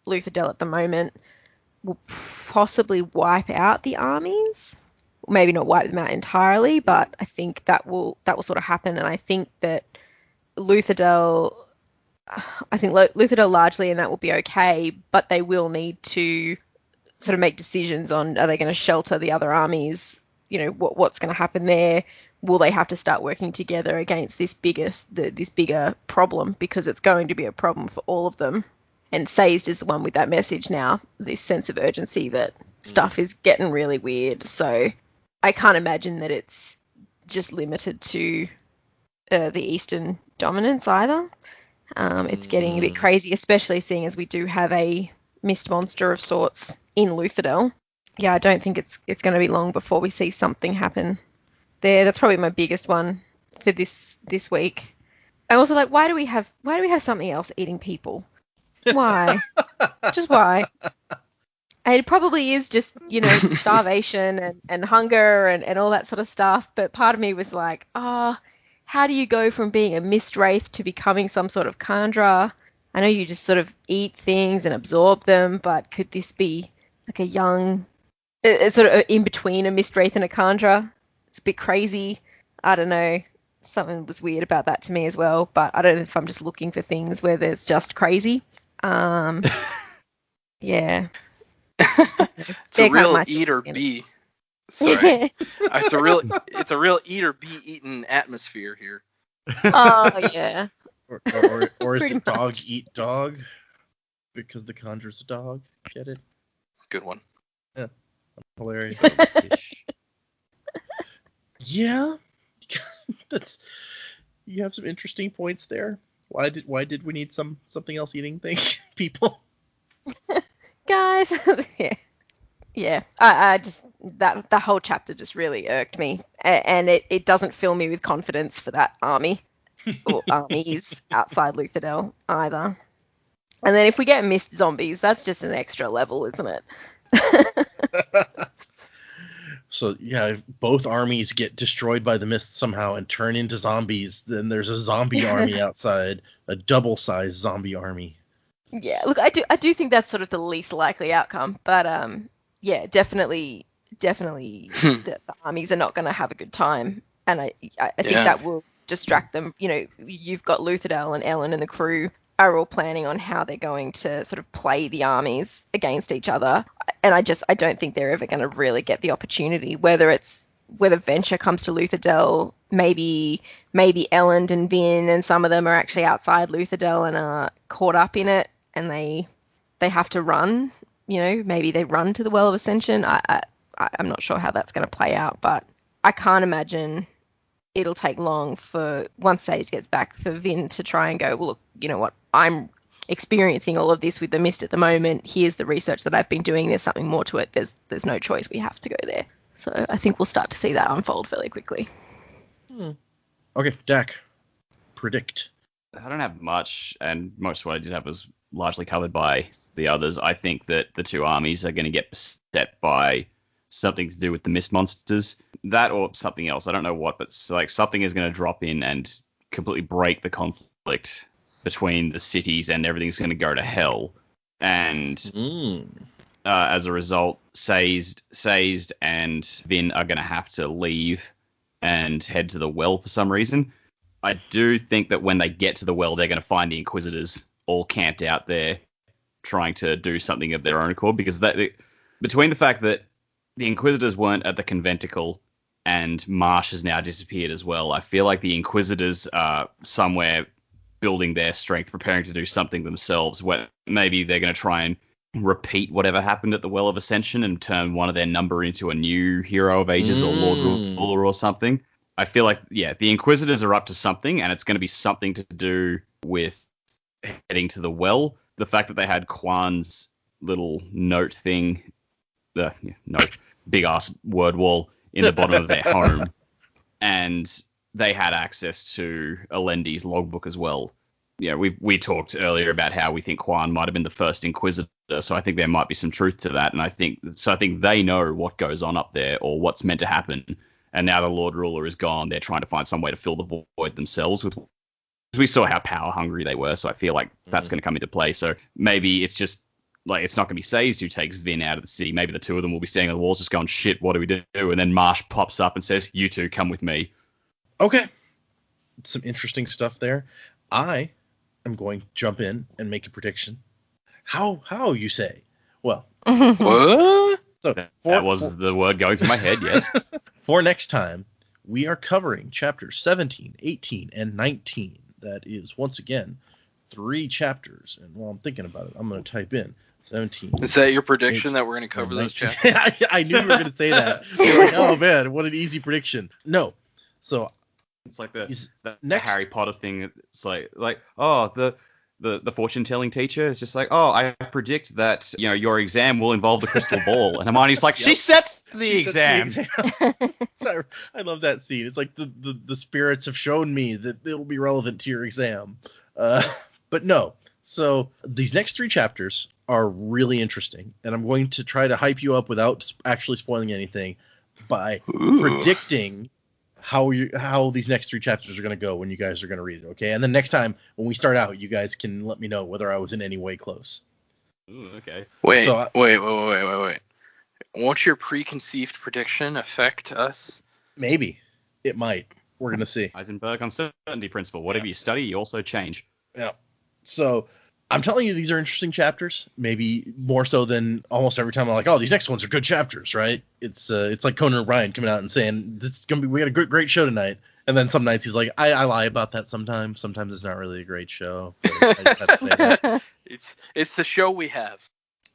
Speaker 1: Luthadel at the moment will possibly wipe out the armies. Maybe not wipe them out entirely, but I think that will sort of happen. And I think that Luthadel largely, and that will be okay, but they will need to sort of make decisions on, are they going to shelter the other armies? You know, what's going to happen there? Will they have to start working together against this bigger problem? Because it's going to be a problem for all of them. And Sazed is the one with that message now, this sense of urgency that stuff is getting really weird. So I can't imagine that it's just limited to the Eastern dominance either. It's getting a bit crazy, especially seeing as we do have a mist monster of sorts in Luthadel. yeah, I don't think it's going to be long before we see something happen there. That's probably my biggest one for this week. I also like, why do we have something else eating people? Why? Just why? And it probably is just, starvation and hunger and all that sort of stuff. But part of me was like, how do you go from being a mist wraith to becoming some sort of Kandra? I know you just sort of eat things and absorb them, but could this be like a young, sort of in between a mist wraith and a Kandra? It's a bit crazy. I don't know. Something was weird about that to me as well, but I don't know if I'm just looking for things where there's just crazy. Yeah.
Speaker 2: It's a real eat or be. Sorry. It's a real eat or be eaten atmosphere here.
Speaker 1: Oh yeah.
Speaker 3: Or is it dog eat dog? Because the Conjure's a dog. Get it?
Speaker 2: Good one.
Speaker 3: Yeah. Hilarious. Yeah. You have some interesting points there. Why did we need something else eating people?
Speaker 1: Guys. Yeah. I just that whole chapter just really irked me, and it doesn't fill me with confidence for that army or armies outside Luthadel either. And then if we get mist zombies, that's just an extra level, isn't it?
Speaker 3: So yeah, if both armies get destroyed by the mist somehow and turn into zombies, then there's a zombie army outside, a double-sized zombie army.
Speaker 1: Yeah, look, I do think that's sort of the least likely outcome, but yeah, definitely the armies are not going to have a good time, and I think that will distract them. You've got Luthadel and Elend and the crew are all planning on how they're going to sort of play the armies against each other, and I don't think they're ever going to really get the opportunity, whether Venture comes to Luthadel, maybe Elend and Vin and some of them are actually outside Luthadel and are caught up in it, and they have to run. Maybe they run to the Well of Ascension. I'm not sure how that's going to play out, but I can't imagine it'll take long for, once Sage gets back, for Vin to try and go, well, look, you know what, I'm experiencing all of this with the mist at the moment. Here's the research that I've been doing. There's something more to it. There's no choice. We have to go there. So I think we'll start to see that unfold fairly quickly.
Speaker 3: Okay, Dak, predict.
Speaker 4: I don't have much, and most of what I did have was largely covered by the others. I think that the two armies are going to get beset by something to do with the mist monsters. That or something else. I don't know what, but something is going to drop in and completely break the conflict between the cities, and everything's going to go to hell. And as a result, Sazed and Vin are going to have to leave and head to the well for some reason. I do think that when they get to the well, they're going to find the Inquisitors all camped out there trying to do something of their own accord, because between the fact that the Inquisitors weren't at the conventicle and Marsh has now disappeared as well, I feel like the Inquisitors are somewhere building their strength, preparing to do something themselves, where maybe they're going to try and repeat whatever happened at the Well of Ascension and turn one of their number into a new Hero of Ages or Lord Ruler or something. I feel like, the Inquisitors are up to something, and it's going to be something to do with heading to the well. The fact that they had Quan's little note thing, big ass word wall in the bottom of their home, and they had access to Elendi's logbook as well. We talked earlier about how we think Quan might have been the first Inquisitor, so I think there might be some truth to that, and I think they know what goes on up there or what's meant to happen. And now the Lord Ruler is gone, they're trying to find some way to fill the void themselves. We saw how power hungry they were, so I feel like that's going to come into play. So maybe it's just it's not going to be Sazed who takes Vin out of the city. Maybe the two of them will be standing on the walls just going, shit, what do we do? And then Marsh pops up and says, you two come with me. Okay.
Speaker 3: Some interesting stuff there. I am going to jump in and make a prediction. How you say? Well.
Speaker 2: What?
Speaker 3: So
Speaker 4: that was the word going through my head, yes.
Speaker 3: For next time, we are covering chapters 17, 18, and 19. That is, once again, 3 chapters. And while I'm thinking about it, I'm going to type in 17.
Speaker 2: Is that your prediction, 18, that we're going to cover those chapters?
Speaker 3: I knew you were going to say that. You're like, oh, man, what an easy prediction. No. So
Speaker 4: it's like the Harry Potter thing. It's like the the fortune-telling teacher is just like, oh, I predict that, your exam will involve the crystal ball. And Hermione's like, she sets the exam.
Speaker 3: So I love that scene. It's like the spirits have shown me that it'll be relevant to your exam. But no. So these next 3 chapters are really interesting, and I'm going to try to hype you up without actually spoiling anything by predicting how these next 3 chapters are going to go when you guys are going to read it, okay? And then next time when we start out, you guys can let me know whether I was in any way close.
Speaker 4: Ooh, okay.
Speaker 2: Wait. Won't your preconceived prediction affect us?
Speaker 3: Maybe. It might. We're going to see.
Speaker 4: Heisenberg uncertainty principle. Whatever you study, you also change.
Speaker 3: Yeah. So I'm telling you, these are interesting chapters. Maybe more so than almost every time I'm like, oh, these next ones are good chapters, right? It's like Conan O'Brien coming out and saying, this is gonna be, we got a great show tonight. And then some nights he's like, I lie about that sometimes. Sometimes it's not really a great show. But I just have to say that.
Speaker 2: It's the show we have.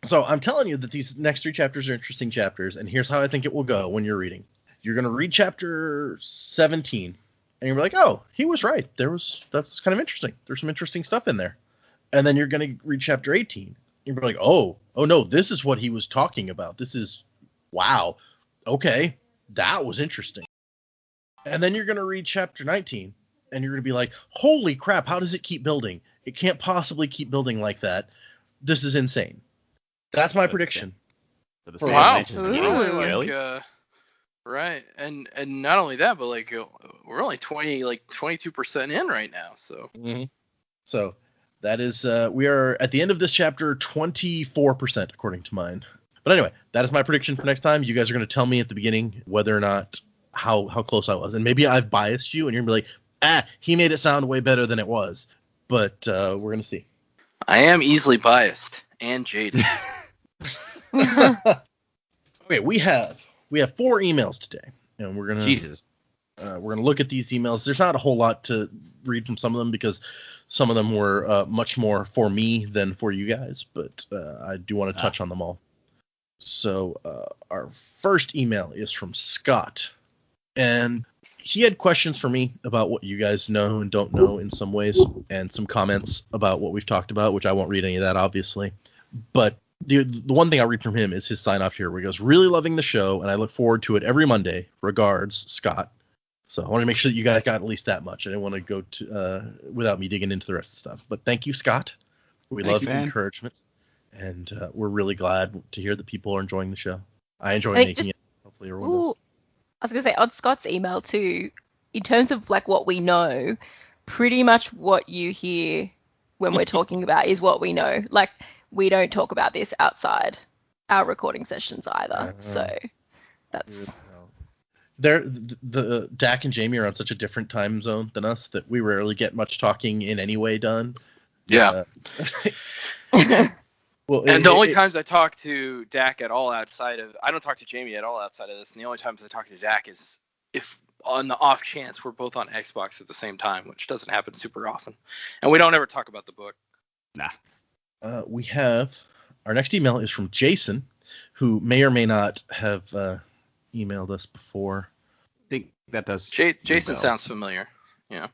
Speaker 3: So I'm telling you that these next 3 chapters are interesting chapters, and here's how I think it will go when you're reading. You're gonna read chapter 17, and you're like, oh, he was right. That's kind of interesting. There's some interesting stuff in there. And then you're going to read chapter 18. You're like, oh no, this is what he was talking about. This is, wow. Okay, that was interesting. And then you're going to read chapter 19, and you're going to be like, holy crap, how does it keep building? It can't possibly keep building like that. This is insane. That's my prediction.
Speaker 2: Wow.
Speaker 4: Really?
Speaker 2: Right. And not only that, but like we're only 22% in right now. So.
Speaker 3: Mm-hmm. So that is we are at the end of this chapter 24% according to mine. But anyway, that is my prediction for next time. You guys are going to tell me at the beginning whether or not how close I was, and maybe I've biased you, and you're gonna be like, he made it sound way better than it was. But we're gonna see.
Speaker 2: I am easily biased and jaded.
Speaker 3: Okay, we have 4 emails today, and we're gonna look at these emails. There's not a whole lot to read from some of them because some of them were much more for me than for you guys, but I do want to touch on them all. So our first email is from Scott, and he had questions for me about what you guys know and don't know in some ways, and some comments about what we've talked about, which I won't read any of that, obviously. But the one thing I'll read from him is his sign off here, where he goes, really loving the show, and I look forward to it every Monday. Regards, Scott. So I want to make sure that you guys got at least that much. I didn't want to go to without me digging into the rest of the stuff. But thank you, Scott. We love the encouragement, and we're really glad to hear that people are enjoying the show. I enjoy making it. Hopefully everyone does.
Speaker 1: I was going to say, on Scott's email too, in terms of like what we know, pretty much what you hear when we're talking about is what we know. Like, we don't talk about this outside our recording sessions either. So that's...
Speaker 3: The Dak and Jaymee are on such a different time zone than us that we rarely get much talking in any way done.
Speaker 2: Yeah.
Speaker 3: Well,
Speaker 2: and the only times I talk to Dak at all outside of, I don't talk to Jaymee at all outside of this, and the only times I talk to Dak is if on the off chance we're both on Xbox at the same time, which doesn't happen super often. And we don't ever talk about the book.
Speaker 4: Nah.
Speaker 3: We have, our next email is from Jason, who may or may not have emailed us before.
Speaker 4: I think that does.
Speaker 2: Jason sounds familiar. Yeah.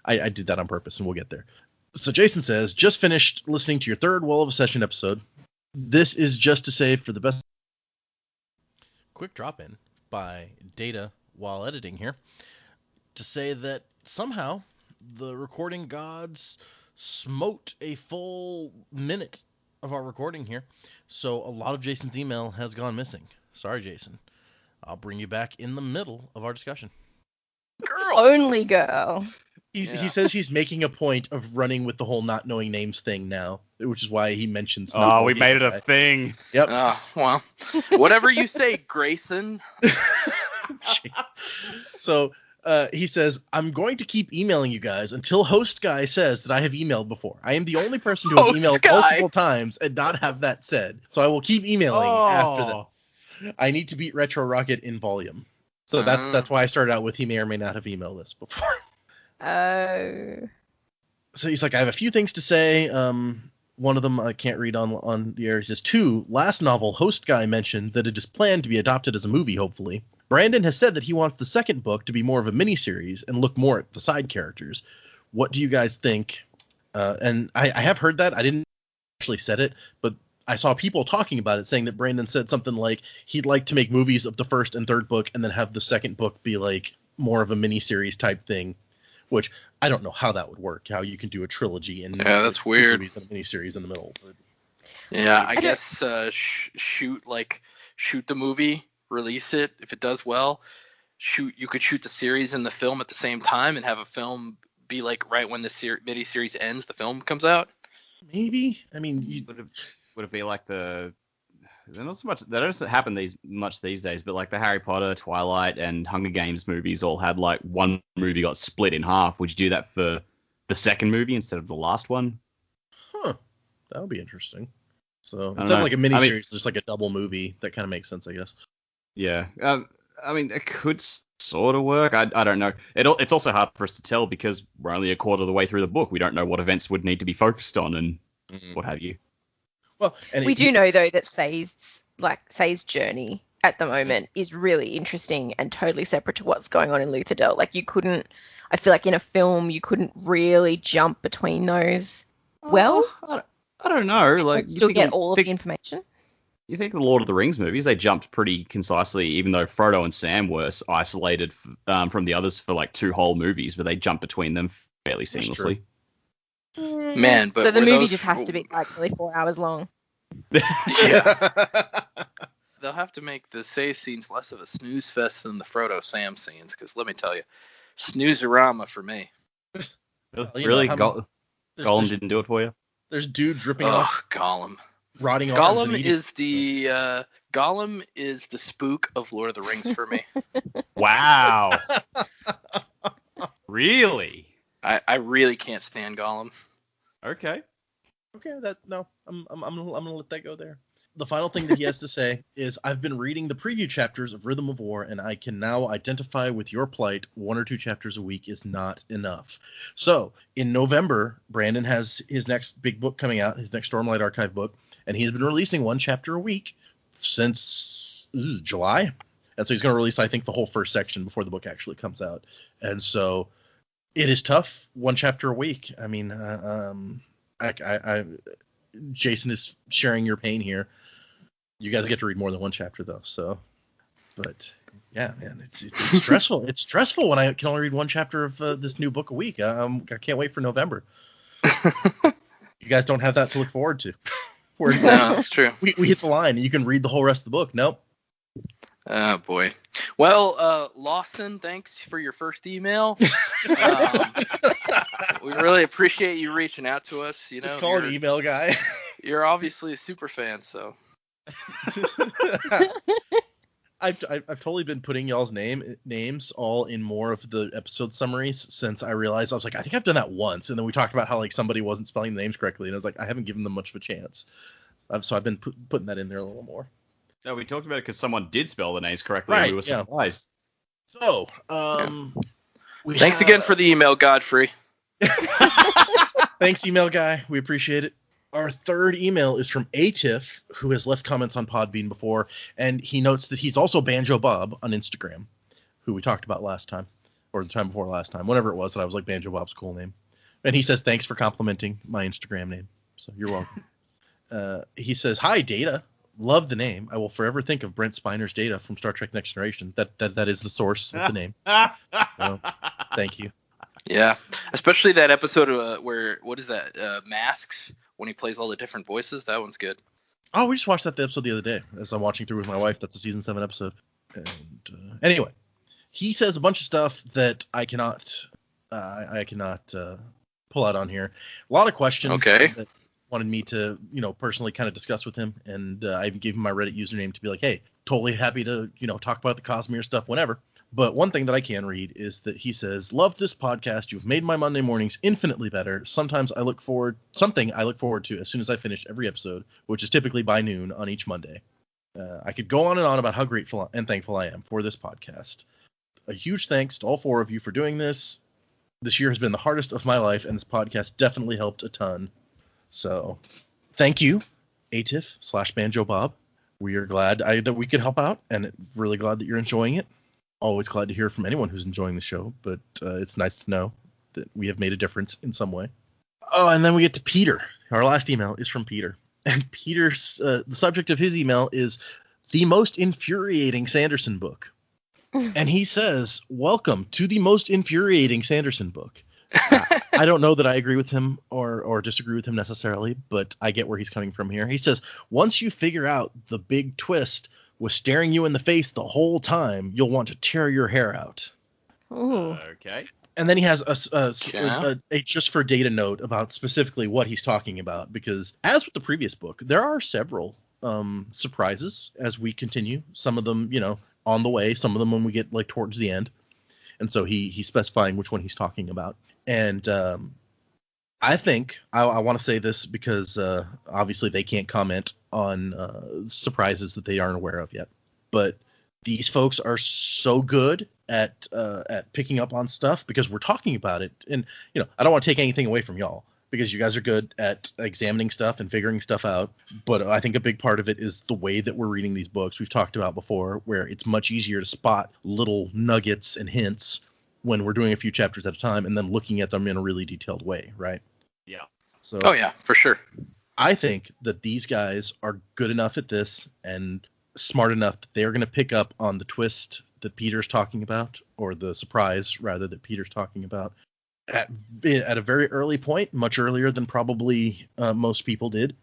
Speaker 3: I did that on purpose, and we'll get there. So Jason says, just finished listening to your third Will of Ascension episode. This is just to say for the best. Quick drop in by Data while editing here to say that somehow the recording gods smote a full minute of our recording here. So a lot of Jason's email has gone missing. Sorry, Jason. I'll bring you back in the middle of our discussion.
Speaker 2: Girl.
Speaker 1: Only girl.
Speaker 3: He says he's making a point of running with the whole not knowing names thing now, which is why he mentions.
Speaker 4: Oh, we made it a thing.
Speaker 3: Yep.
Speaker 2: Well, whatever you say, Grayson.
Speaker 3: So he says, I'm going to keep emailing you guys until host guy says that I have emailed before. I am the only person who have emailed multiple times and not have that said. So I will keep emailing after that. I need to beat Retro Rocket in volume. So that's why I started out with he may or may not have emailed this before. So he's like, I have a few things to say. One of them I can't read on the air. He says, 2, last novel, host guy mentioned that it is planned to be adopted as a movie, hopefully. Brandon has said that he wants the second book to be more of a miniseries and look more at the side characters. What do you guys think? And I have heard that. I didn't actually said it, but I saw people talking about it, saying that Brandon said something like he'd like to make movies of the first and third book and then have the second book be like more of a miniseries type thing, which I don't know how that would work, how you can do a trilogy and
Speaker 2: that's weird.
Speaker 3: Movies and a miniseries in the middle. But
Speaker 2: yeah, I guess shoot the movie, release it if it does well. You could shoot the series and the film at the same time and have a film be like right when the miniseries ends, the film comes out.
Speaker 3: Maybe. I mean,
Speaker 4: would it be like they're not so much, that doesn't happen much these days, but like the Harry Potter, Twilight, and Hunger Games movies all had like one movie got split in half. Would you do that for the second movie instead of the last one?
Speaker 3: Huh. That would be interesting. So instead of like a miniseries, just like a double movie. That kind of makes sense, I guess.
Speaker 4: Yeah. I mean, it could sort of work. I don't know. It's also hard for us to tell because we're only a quarter of the way through the book. We don't know what events would need to be focused on and what have you.
Speaker 3: Well,
Speaker 1: we do know though that Sazed's journey at the moment is really interesting and totally separate to what's going on in Luthadel. Like I feel like in a film you couldn't really jump between those. Well,
Speaker 4: I don't know. Like
Speaker 1: still get all of the information.
Speaker 4: You think the Lord of the Rings movies, they jumped pretty concisely, even though Frodo and Sam were isolated from the others for like 2 whole movies, but they jumped between them fairly seamlessly.
Speaker 2: Man, but
Speaker 1: so the movie just has to be like nearly 4 hours long.
Speaker 2: Yeah. They'll have to make the Sazed scenes less of a snooze fest than the Frodo Sam scenes, because let me tell you, snooze-a-rama for me.
Speaker 4: Really? Gollum didn't do it for you?
Speaker 3: There's dude dripping off.
Speaker 2: Gollum.
Speaker 3: Rotting
Speaker 2: Gollum is the spook of Lord of the Rings for me.
Speaker 4: Wow. Really?
Speaker 2: I really can't stand Gollum.
Speaker 4: Okay.
Speaker 3: I'm gonna let that go there. The final thing that he has to say is, I've been reading the preview chapters of Rhythm of War, and I can now identify with your plight. 1 or 2 chapters a week is not enough. So in November, Brandon has his next big book coming out, his next Stormlight Archive book, and he has been releasing 1 chapter a week since July. And so he's going to release, I think, the whole first section before the book actually comes out. And so it is tough, 1 chapter a week. I mean, Jason is sharing your pain here. You guys get to read more than 1 chapter though. So, but yeah, man, it's stressful. It's stressful when I can only read 1 chapter of this new book a week. I can't wait for November. You guys don't have that to look forward to.
Speaker 2: No, that's true.
Speaker 3: We hit the line and you can read the whole rest of the book. Nope.
Speaker 2: Oh boy. Well, Lawson, thanks for your first email. We really appreciate you reaching out to us. You know,
Speaker 3: just call an email guy.
Speaker 2: You're obviously a super fan, so.
Speaker 3: I've totally been putting y'all's names all in more of the episode summaries since I realized, I was like, I think I've done that once, and then we talked about how like somebody wasn't spelling the names correctly, and I was like, I haven't given them much of a chance. So I've been putting that in there a little more.
Speaker 4: No, we talked about it because someone did spell the names correctly,
Speaker 3: right,
Speaker 4: and we were surprised.
Speaker 3: So,
Speaker 2: thanks again for the email, Godfrey.
Speaker 3: Thanks, email guy. We appreciate it. Our third email is from Atif, who has left comments on Podbean before, and he notes that he's also Banjo Bob on Instagram, who we talked about last time, or the time before last time, whenever it was that I was like, Banjo Bob's a cool name. And he says, thanks for complimenting my Instagram name. So you're welcome. He says, hi, Data. Love the name. I will forever think of Brent Spiner's Data from Star Trek Next Generation. That is the source of the name. So, thank you.
Speaker 2: Yeah, especially that episode where, what is that, Masks, when he plays all the different voices. That one's good.
Speaker 3: Oh, we just watched that episode the other day as I'm watching through with my wife. That's a season 7 episode. And anyway, he says a bunch of stuff that I cannot pull out on here. A lot of questions that wanted me to, personally kind of discuss with him. And I even gave him my Reddit username to be like, hey, totally happy to, talk about the Cosmere stuff whenever. But one thing that I can read is that he says, love this podcast. You've made my Monday mornings infinitely better. Something I look forward to as soon as I finish every episode, which is typically by noon on each Monday. I could go on and on about how grateful and thankful I am for this podcast. A huge thanks to all 4 of you for doing this. This year has been the hardest of my life, and this podcast definitely helped a ton. So thank you, Atif /Banjo Bob. We are glad that we could help out, and really glad that you're enjoying it. Always glad to hear from anyone who's enjoying the show, but it's nice to know that we have made a difference in some way. Oh, and then we get to Peter. Our last email is from Peter. And Peter's the subject of his email is the most infuriating Sanderson book. And he says, welcome to the most infuriating Sanderson book. I don't know that I agree with him or disagree with him necessarily, but I get where he's coming from here. He says, once you figure out the big twist was staring you in the face the whole time, you'll want to tear your hair out.
Speaker 1: Ooh.
Speaker 4: Okay.
Speaker 3: And then he has a just for data note about specifically what he's talking about, because as with the previous book, there are several surprises as we continue. Some of them, on the way, some of them when we get like towards the end. And so he's specifying which one he's talking about. And I think I want to say this because obviously they can't comment on surprises that they aren't aware of yet. But these folks are so good at picking up on stuff because we're talking about it. And, I don't want to take anything away from y'all because you guys are good at examining stuff and figuring stuff out. But I think a big part of it is the way that we're reading these books we've talked about before, where it's much easier to spot little nuggets and hints when we're doing a few chapters at a time and then looking at them in a really detailed way, right?
Speaker 4: Yeah.
Speaker 3: So
Speaker 2: Oh, yeah, for sure.
Speaker 3: I think that these guys are good enough at this and smart enough that they're going to pick up on the twist that Peter's talking about, or the surprise rather that Peter's talking about at a very early point, much earlier than probably most people did.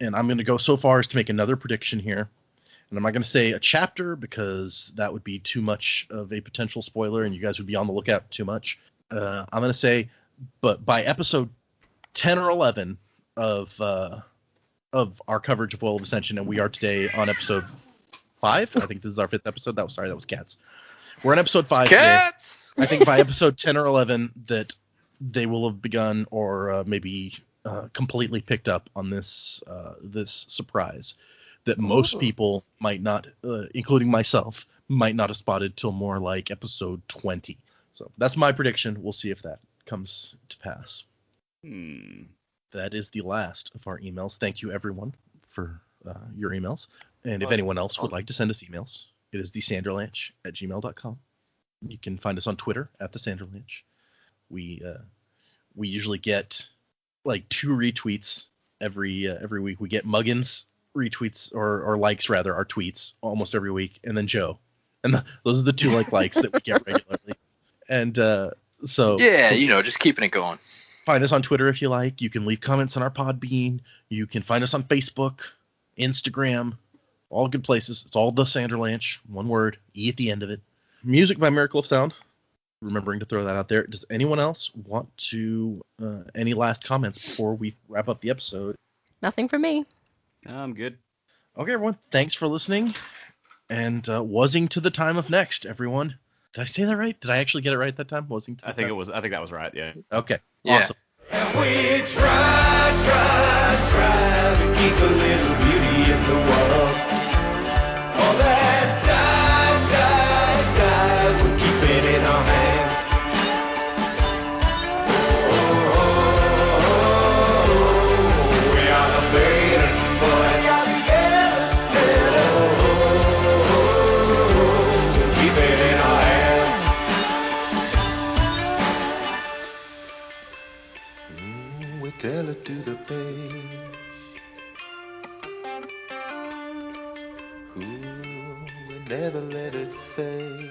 Speaker 3: And I'm going to go so far as to make another prediction here. And I'm not going to say a chapter because that would be too much of a potential spoiler and you guys would be on the lookout too much. I'm going to say, but by episode 10 or 11 of our coverage of Will of Ascension, and we are today on episode 5. I think this is our 5th episode. That was Cats. We're on episode 5
Speaker 2: Cats!
Speaker 3: today. I think by episode 10 or 11 that they will have begun or maybe completely picked up on this surprise that most people might not, including myself, might not have spotted till more like episode 20. So that's my prediction. We'll see if that comes to pass. That is the last of our emails. Thank you, everyone, for your emails. And if anyone else would like to send us emails, it is thesanderlanche@gmail.com. You can find us on Twitter at thesanderlanche. We usually get like 2 retweets every week. We get Muggins retweets or likes rather our tweets almost every week, and then Joe, and those are the 2 likes that we get regularly. And so
Speaker 2: yeah, just keeping it going.
Speaker 3: Find us on Twitter if you like. You can leave comments on our Podbean. You can find us on Facebook, Instagram, all good places. It's all the Sanderlanche, one word, E at the end of it. Music by Miracle of Sound. Remembering to throw that out there. Does anyone else want to any last comments before we wrap up the episode?
Speaker 1: Nothing from me.
Speaker 4: I'm good.
Speaker 3: Okay, everyone. Thanks for listening. And wuzzing to the time of next, everyone. Did I say that right? Did I actually get it right that time? Wuzzing to the time?
Speaker 4: I think that was right, yeah.
Speaker 3: Okay.
Speaker 2: Yeah.
Speaker 3: Awesome.
Speaker 5: And we try to keep a little beauty in the world. All that died, we keep it in our hands. Oh, we are the maiden voice. Oh, keep it in our hands. We tell it to the page. Ooh, we never let it fade.